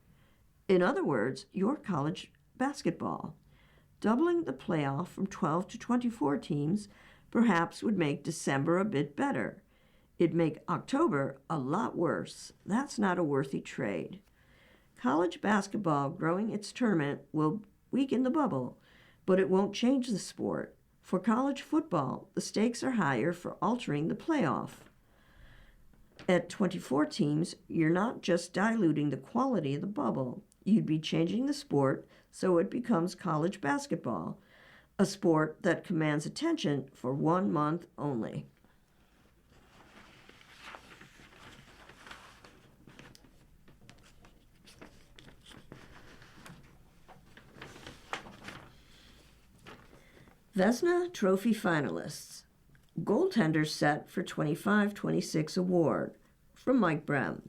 In other words, your college basketball. Doubling the playoff from 12 to 24 teams perhaps would make December a bit better. It'd make October a lot worse. That's not a worthy trade. College basketball growing its tournament will weaken the bubble, but it won't change the sport. For college football, the stakes are higher for altering the playoff. At 24 teams, you're not just diluting the quality of the bubble. You'd be changing the sport so it becomes college basketball, a sport that commands attention for 1 month only. Vezina Trophy finalists. Goaltenders set for 25-26 award from Mike Brem.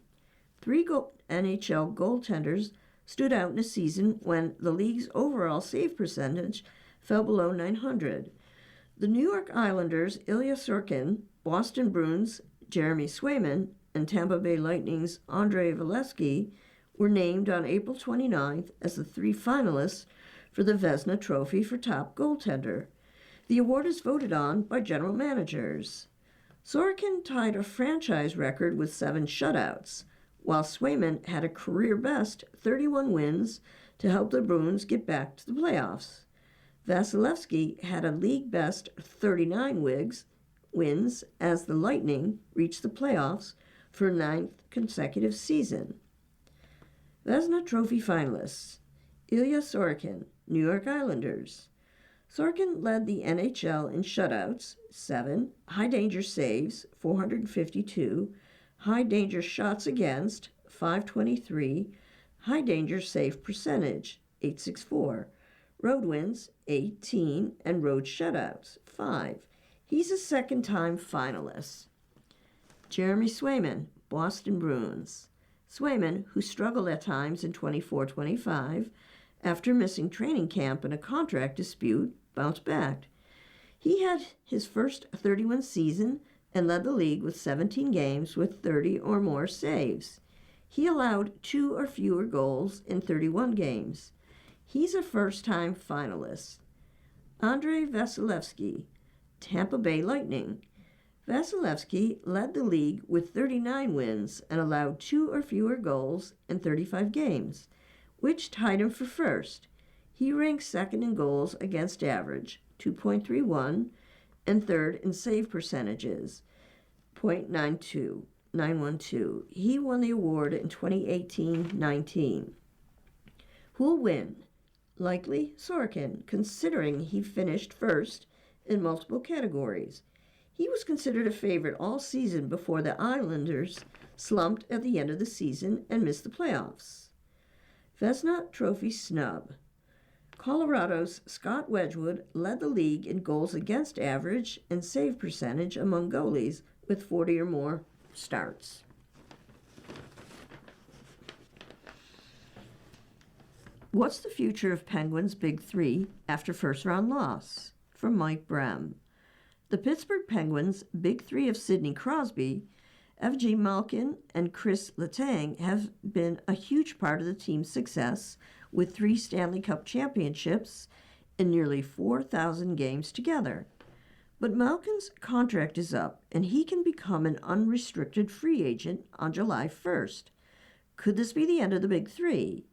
3 NHL goaltenders stood out in a season when the league's overall save percentage fell below .900. The New York Islanders' Ilya Sorokin, Boston Bruins' Jeremy Swayman, and Tampa Bay Lightning's Andrei Vasilevskiy were named on April 29th as the 3 finalists for the Vezina Trophy for top goaltender. The award is voted on by general managers. Sorokin tied a franchise record with 7 shutouts, while Swayman had a career-best 31 wins to help the Bruins get back to the playoffs. Vasilevskiy had a league-best 39 wins as the Lightning reached the playoffs for a 9th consecutive season. Vezina Trophy finalists. Ilya Sorokin, New York Islanders. Sorokin led the NHL in shutouts, 7, high-danger saves, 452, high-danger shots against, 523, high-danger save percentage, 864, road wins, 18, and road shutouts, 5. He's a second-time finalist. Jeremy Swayman, Boston Bruins. Swayman, who struggled at times in 24-25, after missing training camp and a contract dispute, bounced back. He had his first 31 season and led the league with 17 games with 30 or more saves. He allowed 2 or fewer goals in 31 games. He's a first-time finalist. Andrei Vasilevskiy, Tampa Bay Lightning. Vasilevskiy led the league with 39 wins and allowed 2 or fewer goals in 35 games, which tied him for first. He ranks second in goals against average, 2.31, and third in save percentages, 0.912. He won the award in 2018-19. Who'll win? Likely Sorokin, considering he finished first in multiple categories. He was considered a favorite all season before the Islanders slumped at the end of the season and missed the playoffs. Vezina Trophy snub. Colorado's Scott Wedgwood led the league in goals against average and save percentage among goalies with 40 or more starts. What's the future of Penguins' Big Three after first-round loss? From Mike Brem. The Pittsburgh Penguins' Big Three of Sidney Crosby, Evgeny Malkin, and Chris Letang have been a huge part of the team's success with 3 Stanley Cup championships and nearly 4,000 games together. But Malkin's contract is up, and he can become an unrestricted free agent on July 1st. Could this be the end of the Big Three?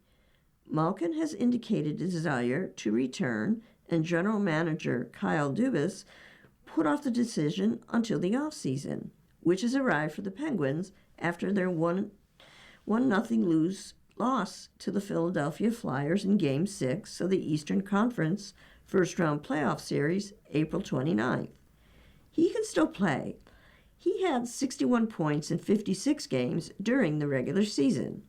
Malkin has indicated a desire to return, and general manager Kyle Dubas put off the decision until the offseason, which has arrived for the Penguins after their 1-0 loss to the Philadelphia Flyers in Game 6 of the Eastern Conference first-round playoff series, April 29th. He can still play. He had 61 points in 56 games during the regular season,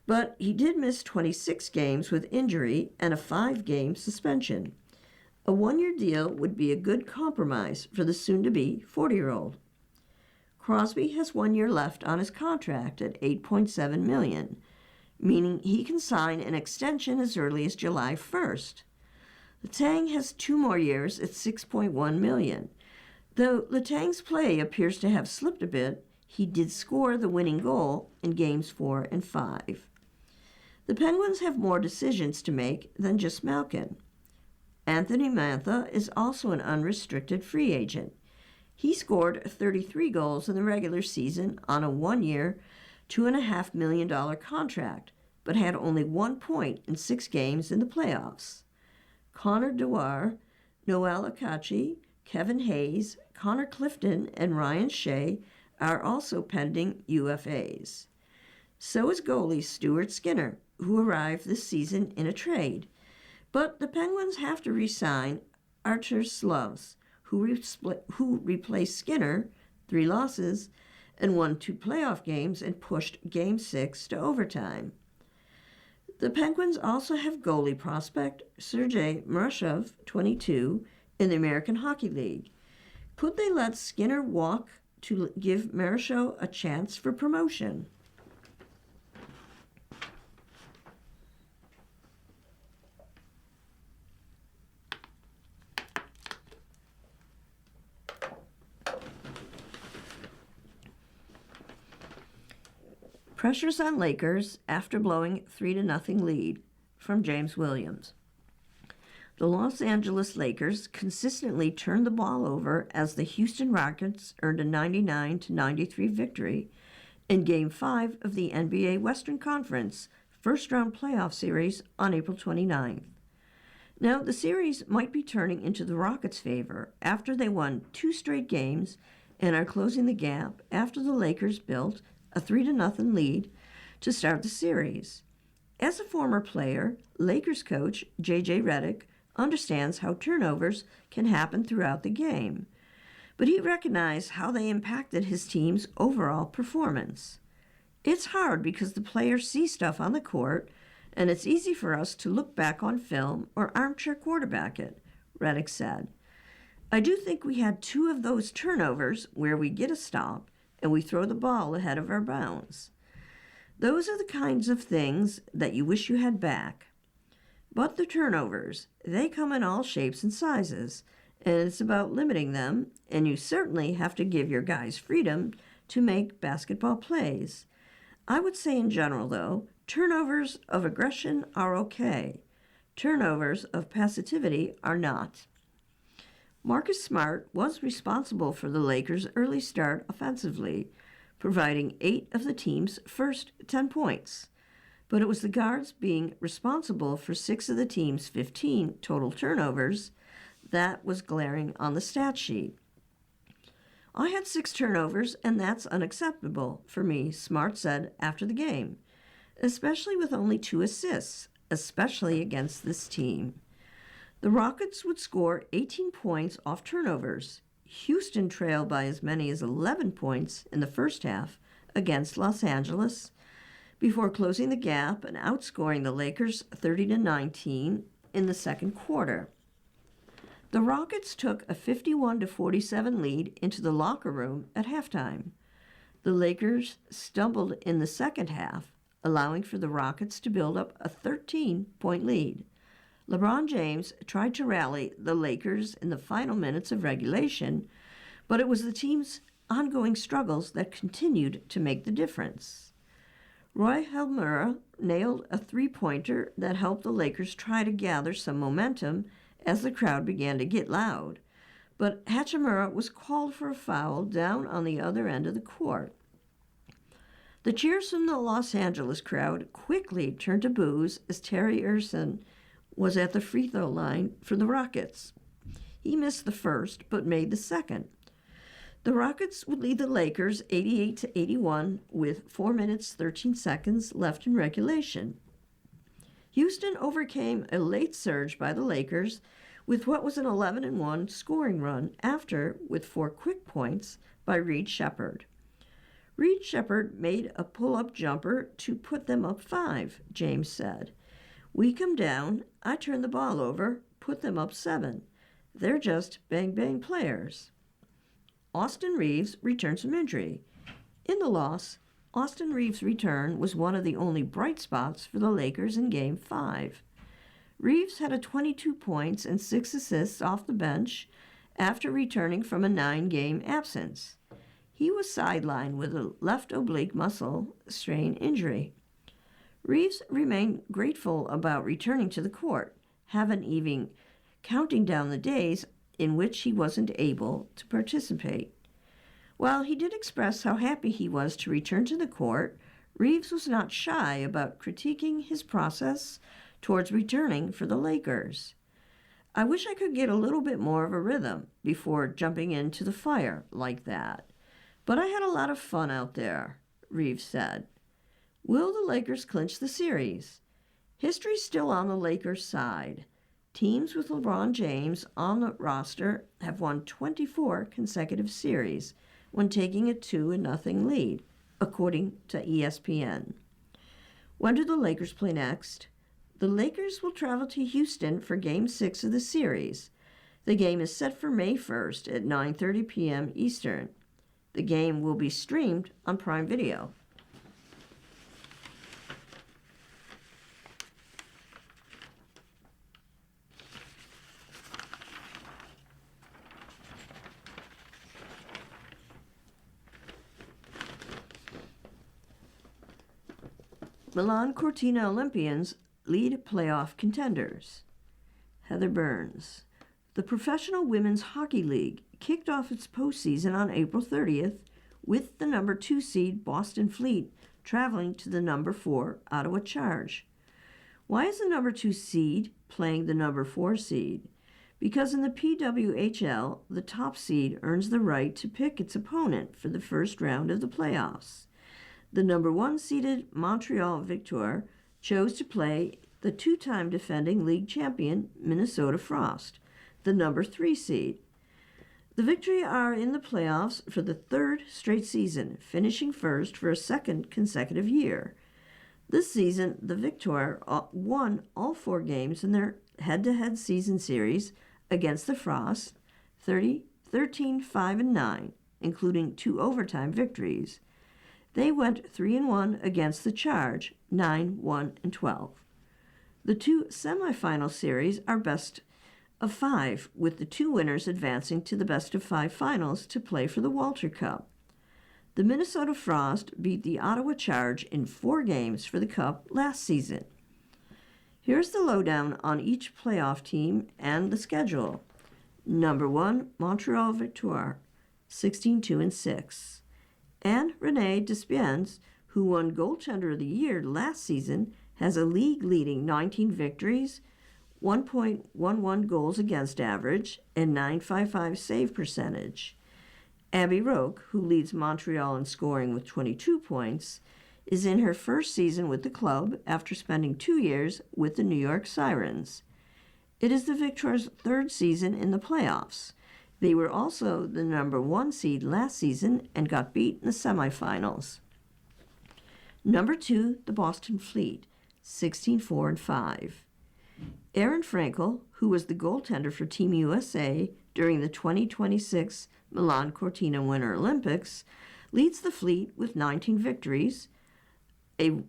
but he did miss 26 games with injury and a 5-game suspension. A 1-year deal would be a good compromise for the soon-to-be 40-year-old. Crosby has 1 year left on his contract at $8.7 million, meaning he can sign an extension as early as July 1st. Letang has 2 more years at $6.1 million. Though Letang's play appears to have slipped a bit, he did score the winning goal in games 4 and 5. The Penguins have more decisions to make than just Malkin. Anthony Mantha is also an unrestricted free agent. He scored 33 goals in the regular season on a one-year, $2.5 million contract, but had only 1 point in 6 games in the playoffs. Connor Dewar, Noel Akachi, Kevin Hayes, Connor Clifton, and Ryan Shea are also pending UFAs. So is goalie Stuart Skinner, who arrived this season in a trade. But the Penguins have to re-sign Artur Slavs, who replaced Skinner, 3 losses, and won 2 playoff games and pushed Game 6 to overtime. The Penguins also have goalie prospect Sergei Murashov, 22, in the American Hockey League. Could they let Skinner walk to give Murashov a chance for promotion? Pressures on Lakers after blowing 3-0 lead, from James Williams. The Los Angeles Lakers consistently turned the ball over as the Houston Rockets earned a 99-93 victory in Game 5 of the NBA Western Conference first-round playoff series on April 29th. Now, the series might be turning into the Rockets' favor after they won 2 straight games and are closing the gap after the Lakers built a 3-0 lead to start the series. As a former player, Lakers coach J.J. Redick understands how turnovers can happen throughout the game, but he recognized how they impacted his team's overall performance. It's hard because the players see stuff on the court, and it's easy for us to look back on film or armchair quarterback it, Redick said. I do think we had 2 of those turnovers where we get a stop and we throw the ball ahead of our bounds. Those are the kinds of things that you wish you had back. But the turnovers, they come in all shapes and sizes, and it's about limiting them, and you certainly have to give your guys freedom to make basketball plays. I would say in general, though, turnovers of aggression are okay. Turnovers of passivity are not. Marcus Smart was responsible for the Lakers' early start offensively, providing 8 of the team's first 10 points. But it was the guards being responsible for 6 of the team's 15 total turnovers that was glaring on the stat sheet. I had 6 turnovers, and that's unacceptable for me, Smart said after the game, especially with only 2 assists, especially against this team. The Rockets would score 18 points off turnovers. Houston trailed by as many as 11 points in the first half against Los Angeles, before closing the gap and outscoring the Lakers 30-19 in the second quarter. The Rockets took a 51-47 lead into the locker room at halftime. The Lakers stumbled in the second half, allowing for the Rockets to build up a 13-point lead. LeBron James tried to rally the Lakers in the final minutes of regulation, but it was the team's ongoing struggles that continued to make the difference. Roy Hachimura nailed a 3-pointer that helped the Lakers try to gather some momentum as the crowd began to get loud, but Hachimura was called for a foul down on the other end of the court. The cheers from the Los Angeles crowd quickly turned to boos as Terry Eason was at the free throw line for the Rockets. He missed the first, but made the second. The Rockets would lead the Lakers 88-81 with 4 minutes 13 seconds left in regulation. Houston overcame a late surge by the Lakers with what was an 11-1 scoring run after, with 4 quick points by Reed Sheppard. Reed Sheppard made a pull-up jumper to put them up 5, James said. We come down, I turn the ball over, put them up 7. They're just bang-bang players. Austin Reeves returns from injury. In the loss, Austin Reeves' return was one of the only bright spots for the Lakers in Game 5. Reeves had 22 points and 6 assists off the bench after returning from a 9-game absence. He was sidelined with a left oblique muscle strain injury. Reeves remained grateful about returning to the court, having even counting down the days in which he wasn't able to participate. While he did express how happy he was to return to the court, Reeves was not shy about critiquing his process towards returning for the Lakers. "I wish I could get a little bit more of a rhythm before jumping into the fire like that. But I had a lot of fun out there," Reeves said. Will the Lakers clinch the series? History's still on the Lakers' side. Teams with LeBron James on the roster have won 24 consecutive series when taking a 2-0 lead, according to ESPN. When do the Lakers play next? The Lakers will travel to Houston for Game 6 of the series. The game is set for May 1st at 9:30 p.m. Eastern. The game will be streamed on Prime Video. Milan Cortina Olympians lead playoff contenders. Heather Burns. The Professional Women's Hockey League kicked off its postseason on April 30th with the number 2 seed Boston Fleet traveling to the number 4 Ottawa Charge. Why is the number 2 seed playing the number 4 seed? Because in the PWHL, the top seed earns the right to pick its opponent for the first round of the playoffs. The number 1 seeded Montreal Victoire chose to play the 2-time defending league champion Minnesota Frost, the number 3 seed. The Victory are in the playoffs for the 3rd straight season, finishing first for a 2nd consecutive year. This season, the Victoire won all 4 games in their head-to-head season series against the Frost, 13-5-9, including 2 overtime victories. They went 3-1 against the Charge, 9-1-12. The 2 semifinal series are best of 5, with the 2 winners advancing to the best of 5 finals to play for the Walter Cup. The Minnesota Frost beat the Ottawa Charge in 4 games for the Cup last season. Here's the lowdown on each playoff team and the schedule. Number 1, Montreal Victoire, 16-2-6. And Renee Despiens, who won Goaltender of the Year last season, has a league-leading 19 victories, 1.11 goals against average, and .955 save percentage. Abby Roque, who leads Montreal in scoring with 22 points, is in her first season with the club after spending 2 years with the New York Sirens. It is the Victoires' 3rd season in the playoffs. They were also the number 1 seed last season and got beat in the semifinals. Number 2, the Boston Fleet, 16-4-5. Aaron Frankel, who was the goaltender for Team USA during the 2026 Milan Cortina Winter Olympics, leads the Fleet with 19 victories, a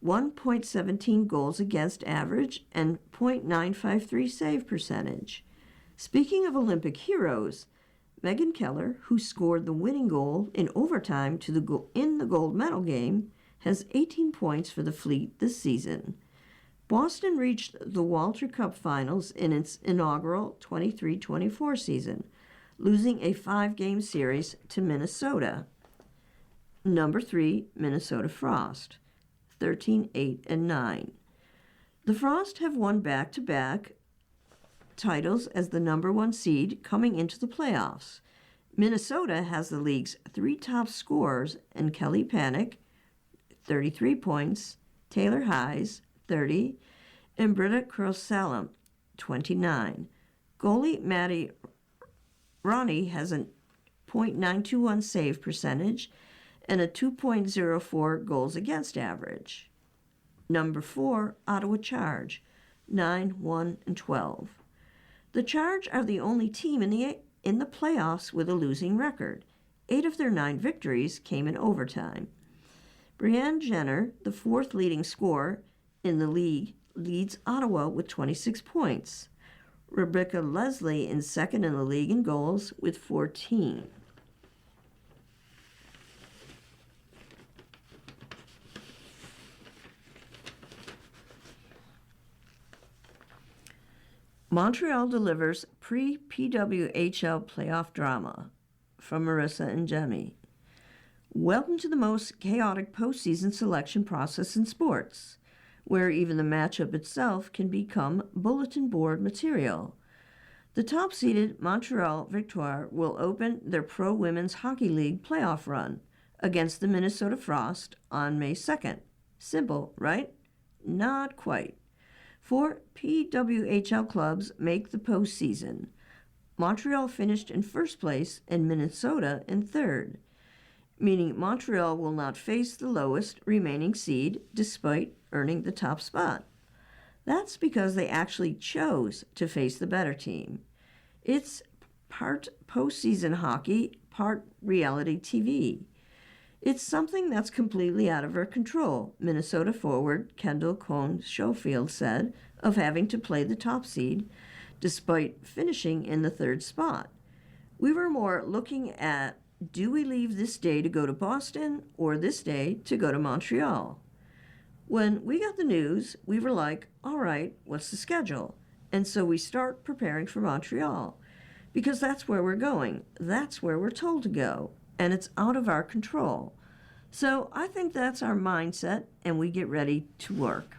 1.17 goals against average, and .953 save percentage. Speaking of Olympic heroes, Megan Keller, who scored the winning goal in overtime in the gold medal game, has 18 points for the Fleet this season. Boston reached the Walter Cup Finals in its inaugural 23-24 season, losing a 5-game series to Minnesota. Number 3, Minnesota Frost, 13-8-9. The Frost have won back-to-back titles as the number 1 seed coming into the playoffs. Minnesota has the league's 3 top scorers in Kelly Panic, 33 points, Taylor Hayes, 30, and Britta Kroos-Salem, 29. Goalie Maddie Ronnie has a .921 save percentage and a 2.04 goals against average. Number 4, Ottawa Charge, 9-1-12. The Charge are the only team in the playoffs with a losing record. 8 of their 9 victories came in overtime. Brianne Jenner, the 4th leading scorer in the league, leads Ottawa with 26 points. Rebecca Leslie in second in the league in goals with 14. Montreal delivers pre-PWHL playoff drama from Marissa and Jemmy. Welcome to the most chaotic postseason selection process in sports, where even the matchup itself can become bulletin board material. The top-seeded Montreal Victoire will open their Pro Women's Hockey League playoff run against the Minnesota Frost on May 2nd. Simple, right? Not quite. 4 PWHL clubs make the postseason. Montreal finished in first place and Minnesota in third, meaning Montreal will not face the lowest remaining seed despite earning the top spot. That's because they actually chose to face the better team. It's part postseason hockey, part reality TV. It's something that's completely out of our control, Minnesota forward Kendall Cone-Schofield said of having to play the top seed despite finishing in the third spot. We were more looking at, do we leave this day to go to Boston or this day to go to Montreal? When we got the news, we were like, all right, what's the schedule? And so we start preparing for Montreal because that's where we're going. That's where we're told to go. And it's out of our control. So I think that's our mindset, and we get ready to work.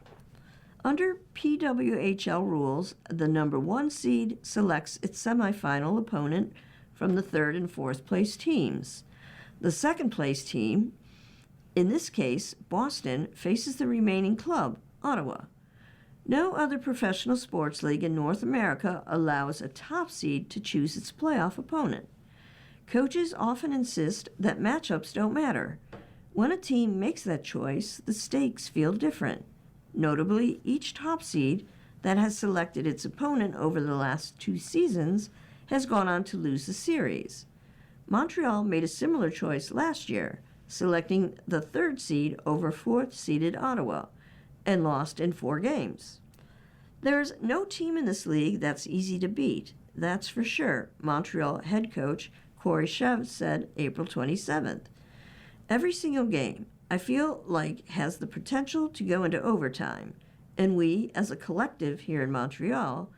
Under PWHL rules, the number 1 seed selects its semifinal opponent from the third and fourth place teams. The second place team, in this case Boston, faces the remaining club, Ottawa. No other professional sports league in North America allows a top seed to choose its playoff opponent. Coaches often insist that matchups don't matter. When a team makes that choice, the stakes feel different. Notably, each top seed that has selected its opponent over the last 2 seasons has gone on to lose the series. Montreal made a similar choice last year, selecting the third seed over fourth-seeded Ottawa, and lost in 4 games. There's no team in this league that's easy to beat, that's for sure, Montreal head coach Corey Chev said April 27th. Every single game, I feel like, has the potential to go into overtime, and we, as a collective here in Montreal,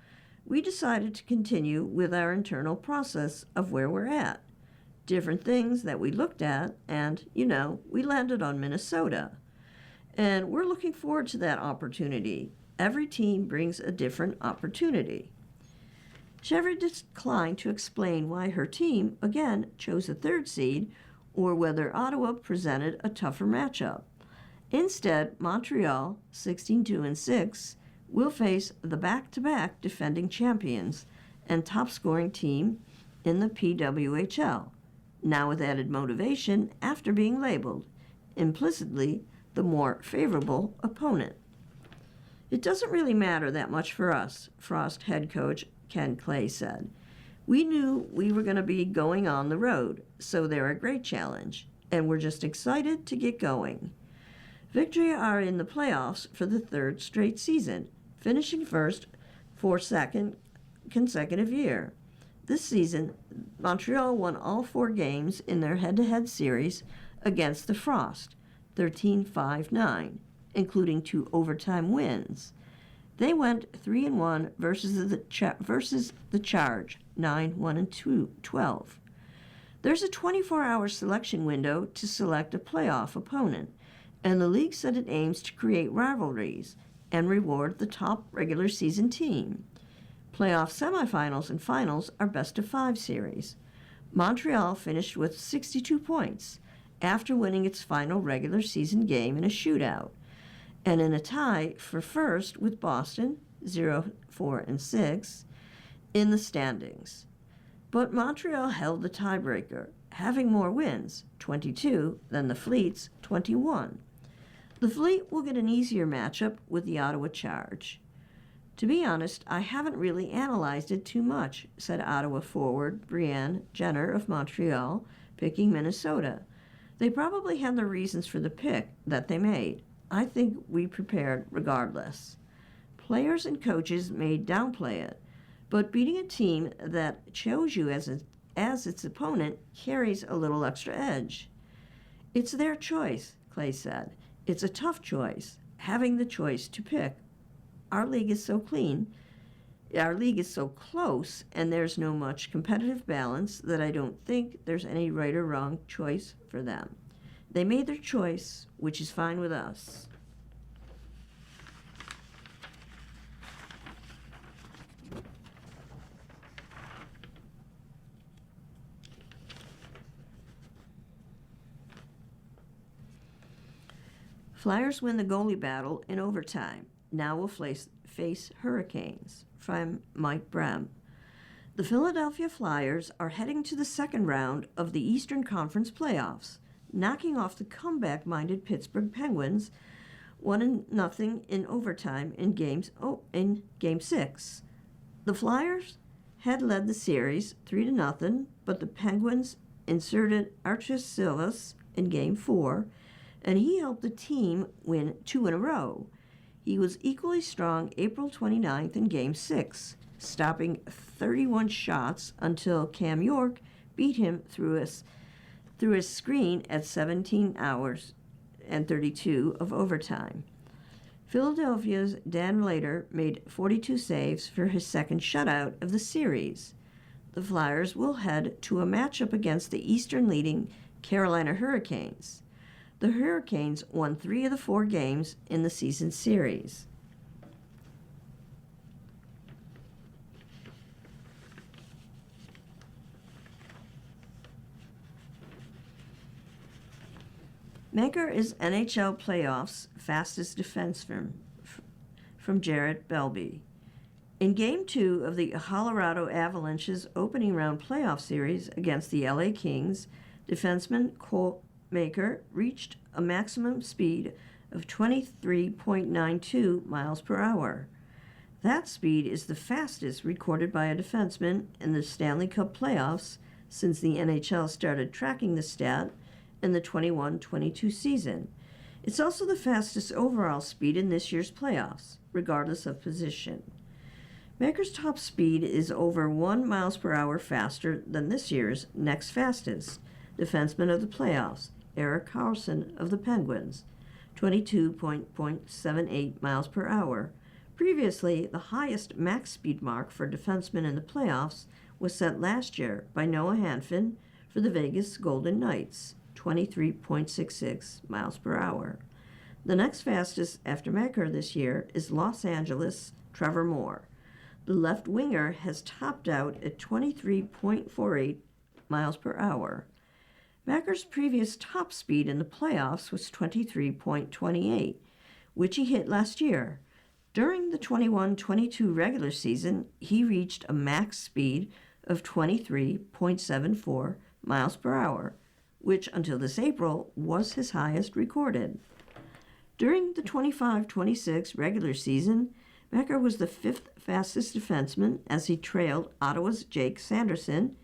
we decided to continue with our internal process of where we're at. Different things that we looked at, and, we landed on Minnesota. And we're looking forward to that opportunity. Every team brings a different opportunity. Chevy declined to explain why her team, again, chose a third seed or whether Ottawa presented a tougher matchup. Instead, Montreal, 16-2-6, will face the back-to-back defending champions and top-scoring team in the PWHL, now with added motivation after being labeled, implicitly, the more favorable opponent. It doesn't really matter that much for us, Frost head coach Ken Clay said. We knew we were going to be going on the road, so they're a great challenge, and we're just excited to get going. Victory are in the playoffs for the 3rd straight season, finishing first for 2nd consecutive year. This season, Montreal won all 4 games in their head-to-head series against the Frost, 13-5-9, including 2 overtime wins. They went 3-1 versus the Charge, 9-1-12. There's a 24-hour selection window to select a playoff opponent, and the league said it aims to create rivalries and reward the top regular season team. Playoff semifinals and finals are best-of-5 series. Montreal finished with 62 points after winning its final regular season game in a shootout, and in a tie for first with Boston, 0-4-6, in the standings. But Montreal held the tiebreaker, having more wins, 22, than the Fleet's 21. The Fleet will get an easier matchup with the Ottawa Charge. To be honest, I haven't really analyzed it too much, said Ottawa forward Brianne Jenner of Montreal, picking Minnesota. They probably had their reasons for the pick that they made. I think we prepared regardless. Players and coaches may downplay it, But beating a team that chose you as its opponent carries a little extra edge. It's their choice, Clay said. It's a tough choice, having the choice to pick. Our league is so clean, our league is so close, and there's no much competitive balance that I don't think there's any right or wrong choice for them. They made their choice, which is fine with us. Flyers win the goalie battle in overtime. Now will face Hurricanes. From Mike Brem. The Philadelphia Flyers are heading to the second round of the Eastern Conference playoffs, knocking off the comeback-minded Pittsburgh Penguins 1-0 in overtime in Game 6. The Flyers had led the series 3-0, but the Penguins inserted Archis Silvas in Game 4, and he helped the team win 2 in a row. He was equally strong April 29th in Game 6, stopping 31 shots until Cam York beat him through his screen at 17 hours and 32 of overtime. Philadelphia's Dan Later made 42 saves for his second shutout of the series. The Flyers will head to a matchup against the Eastern leading Carolina Hurricanes. The Hurricanes won 3 of the 4 games in the season series. Maker is NHL playoffs fastest defense from Jarrett Belby. In Game 2 of the Colorado Avalanche's opening round playoff series against the LA Kings, defenseman Cole Maker reached a maximum speed of 23.92 miles per hour. That speed is the fastest recorded by a defenseman in the Stanley Cup playoffs since the NHL started tracking the stat in the 21-22 season. It's also the fastest overall speed in this year's playoffs, regardless of position. Maker's top speed is over 1 miles per hour faster than this year's next fastest defenseman of the playoffs, Erik Karlsson of the Penguins, 22.78 miles per hour. Previously, the highest max speed mark for defensemen in the playoffs was set last year by Noah Hanfin for the Vegas Golden Knights, 23.66 miles per hour. The next fastest after Maker this year is Los Angeles' Trevor Moore. The left winger has topped out at 23.48 miles per hour. Maker's previous top speed in the playoffs was 23.28, which he hit last year. During the 21-22 regular season, he reached a max speed of 23.74 miles per hour, which until this April was his highest recorded. During the 25-26 regular season, Maker was the 5th fastest defenseman as he trailed Ottawa's Jake Sanderson,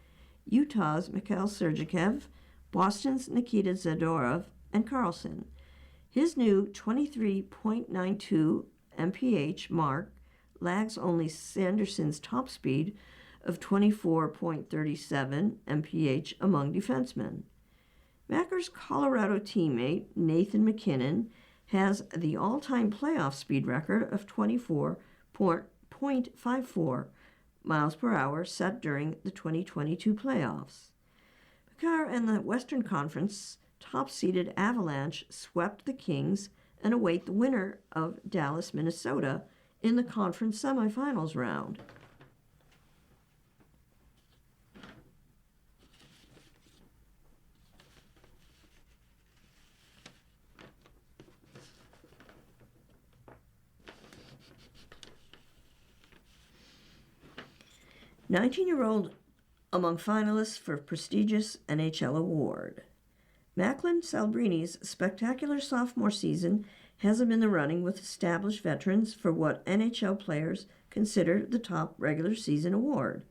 Utah's Mikhail Sergachev, Boston's Nikita Zadorov, and Karlsson. His new 23.92 mph mark lags only Sanderson's top speed of 24.37 mph among defensemen. Maker's Colorado teammate Nathan MacKinnon has the all-time playoff speed record of 24.54 miles per hour set during the 2022 playoffs. Makar and the Western Conference top-seeded Avalanche swept the Kings and await the winner of Dallas, Minnesota in the conference semifinals round. "19-year-old among finalists for prestigious NHL award. Macklin Salbrini's spectacular sophomore season has him in the running with established veterans for what NHL players consider the top regular season award.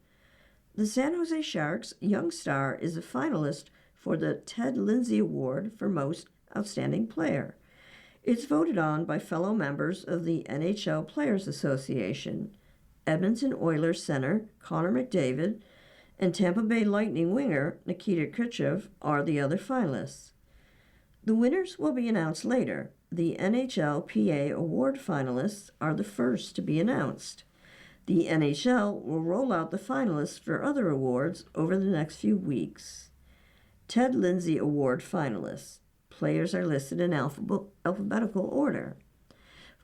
The San Jose Sharks' young star is a finalist for the Ted Lindsay Award for Most Outstanding Player. It's voted on by fellow members of the NHL Players Association. Edmonton Oilers center Connor McDavid and Tampa Bay Lightning winger Nikita Khrushchev are the other finalists. The winners will be announced later. The NHLPA award finalists are the first to be announced. The NHL will roll out the finalists for other awards over the next few weeks. Ted Lindsay Award finalists. Players are listed in alphabetical order.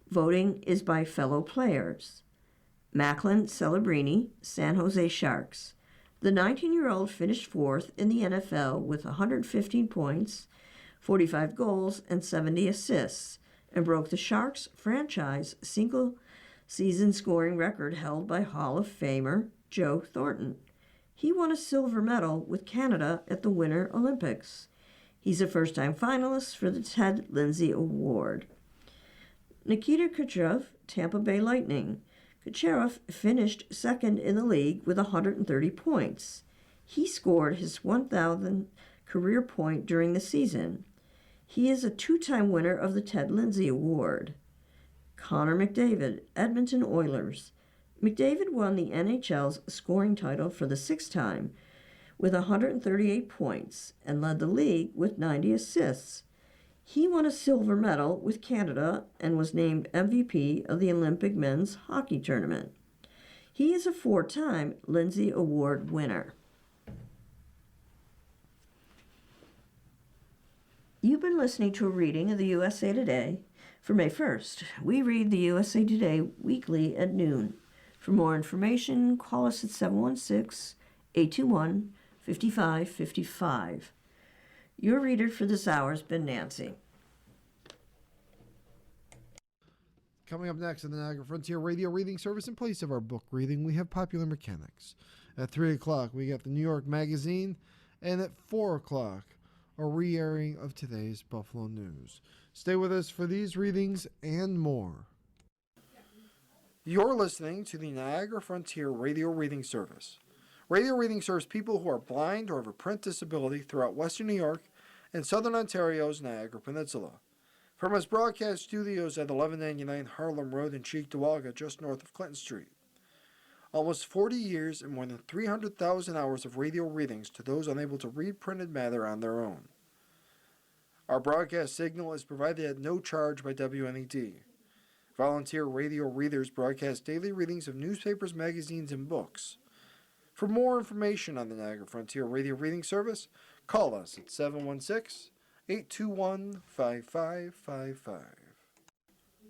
Voting is by fellow players. Macklin Celebrini, San Jose Sharks. The 19-year-old finished fourth in the NFL with 115 points, 45 goals, and 70 assists, and broke the Sharks' franchise single-season scoring record held by Hall of Famer Joe Thornton. He won a silver medal with Canada at the Winter Olympics. He's a first-time finalist for the Ted Lindsay Award. Nikita Khrushchev, Tampa Bay Lightning. Kucherov finished second in the league with 130 points. He scored his 1,000th career point during the season. He is a two-time winner of the Ted Lindsay Award. Connor McDavid, Edmonton Oilers. McDavid won the NHL's scoring title for the sixth time with 138 points and led the league with 90 assists. He won a silver medal with Canada and was named MVP of the Olympic men's hockey tournament. He is a four-time Lindsay Award winner. You've been listening to a reading of the USA Today for May 1st. We read the USA Today weekly at noon. For more information, call us at 716-821-5555. Your reader for this hour has been Nancy. Coming up next on the Niagara Frontier Radio Reading Service, in place of our book reading, we have Popular Mechanics. At 3 o'clock, we got the New York Magazine, and at 4 o'clock, a re-airing of today's Buffalo News. Stay with us for these readings and more. You're listening to the Niagara Frontier Radio Reading Service. Radio reading serves people who are blind or have a print disability throughout Western New York and Southern Ontario's Niagara Peninsula. From its broadcast studios at 1199 Harlem Road in Cheektowaga, just north of Clinton Street. Almost 40 years and more than 300,000 hours of radio readings to those unable to read printed matter on their own. Our broadcast signal is provided at no charge by WNED. Volunteer radio readers broadcast daily readings of newspapers, magazines, and books. For more information on the Niagara Frontier Radio Reading Service, call us at 716-821-5555.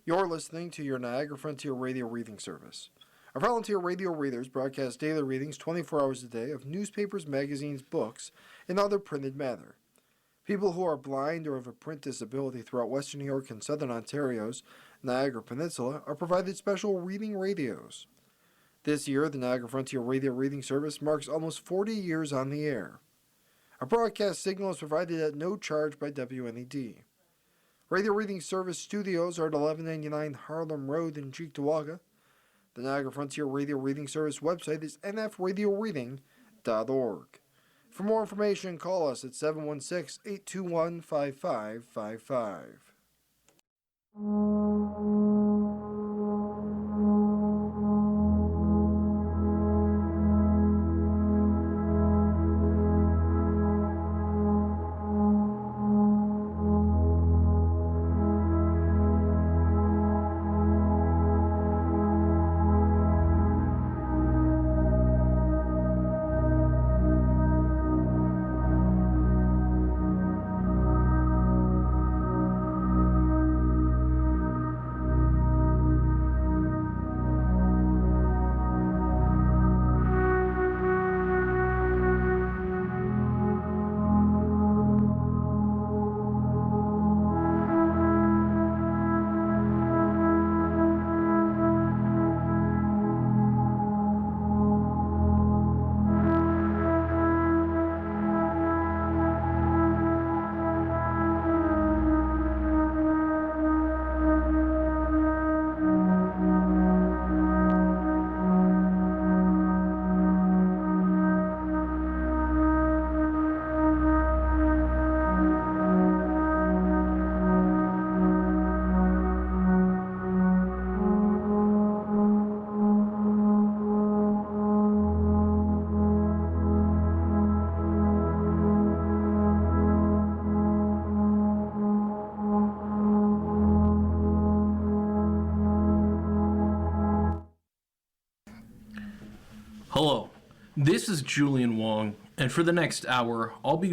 You're listening to your Niagara Frontier Radio Reading Service. Our volunteer radio readers broadcast daily readings 24 hours a day of newspapers, magazines, books, and other printed matter. People who are blind or have a print disability throughout Western New York and Southern Ontario's Niagara Peninsula are provided special reading radios. This year, the Niagara Frontier Radio Reading Service marks almost 40 years on the air. Our broadcast signal is provided at no charge by WNED. Radio Reading Service studios are at 1199 Harlem Road in Cheektowaga. The Niagara Frontier Radio Reading Service website is nfradioreading.org. For more information, call us at 716-821-5555. This is Julian Wong, and for the next hour, I'll be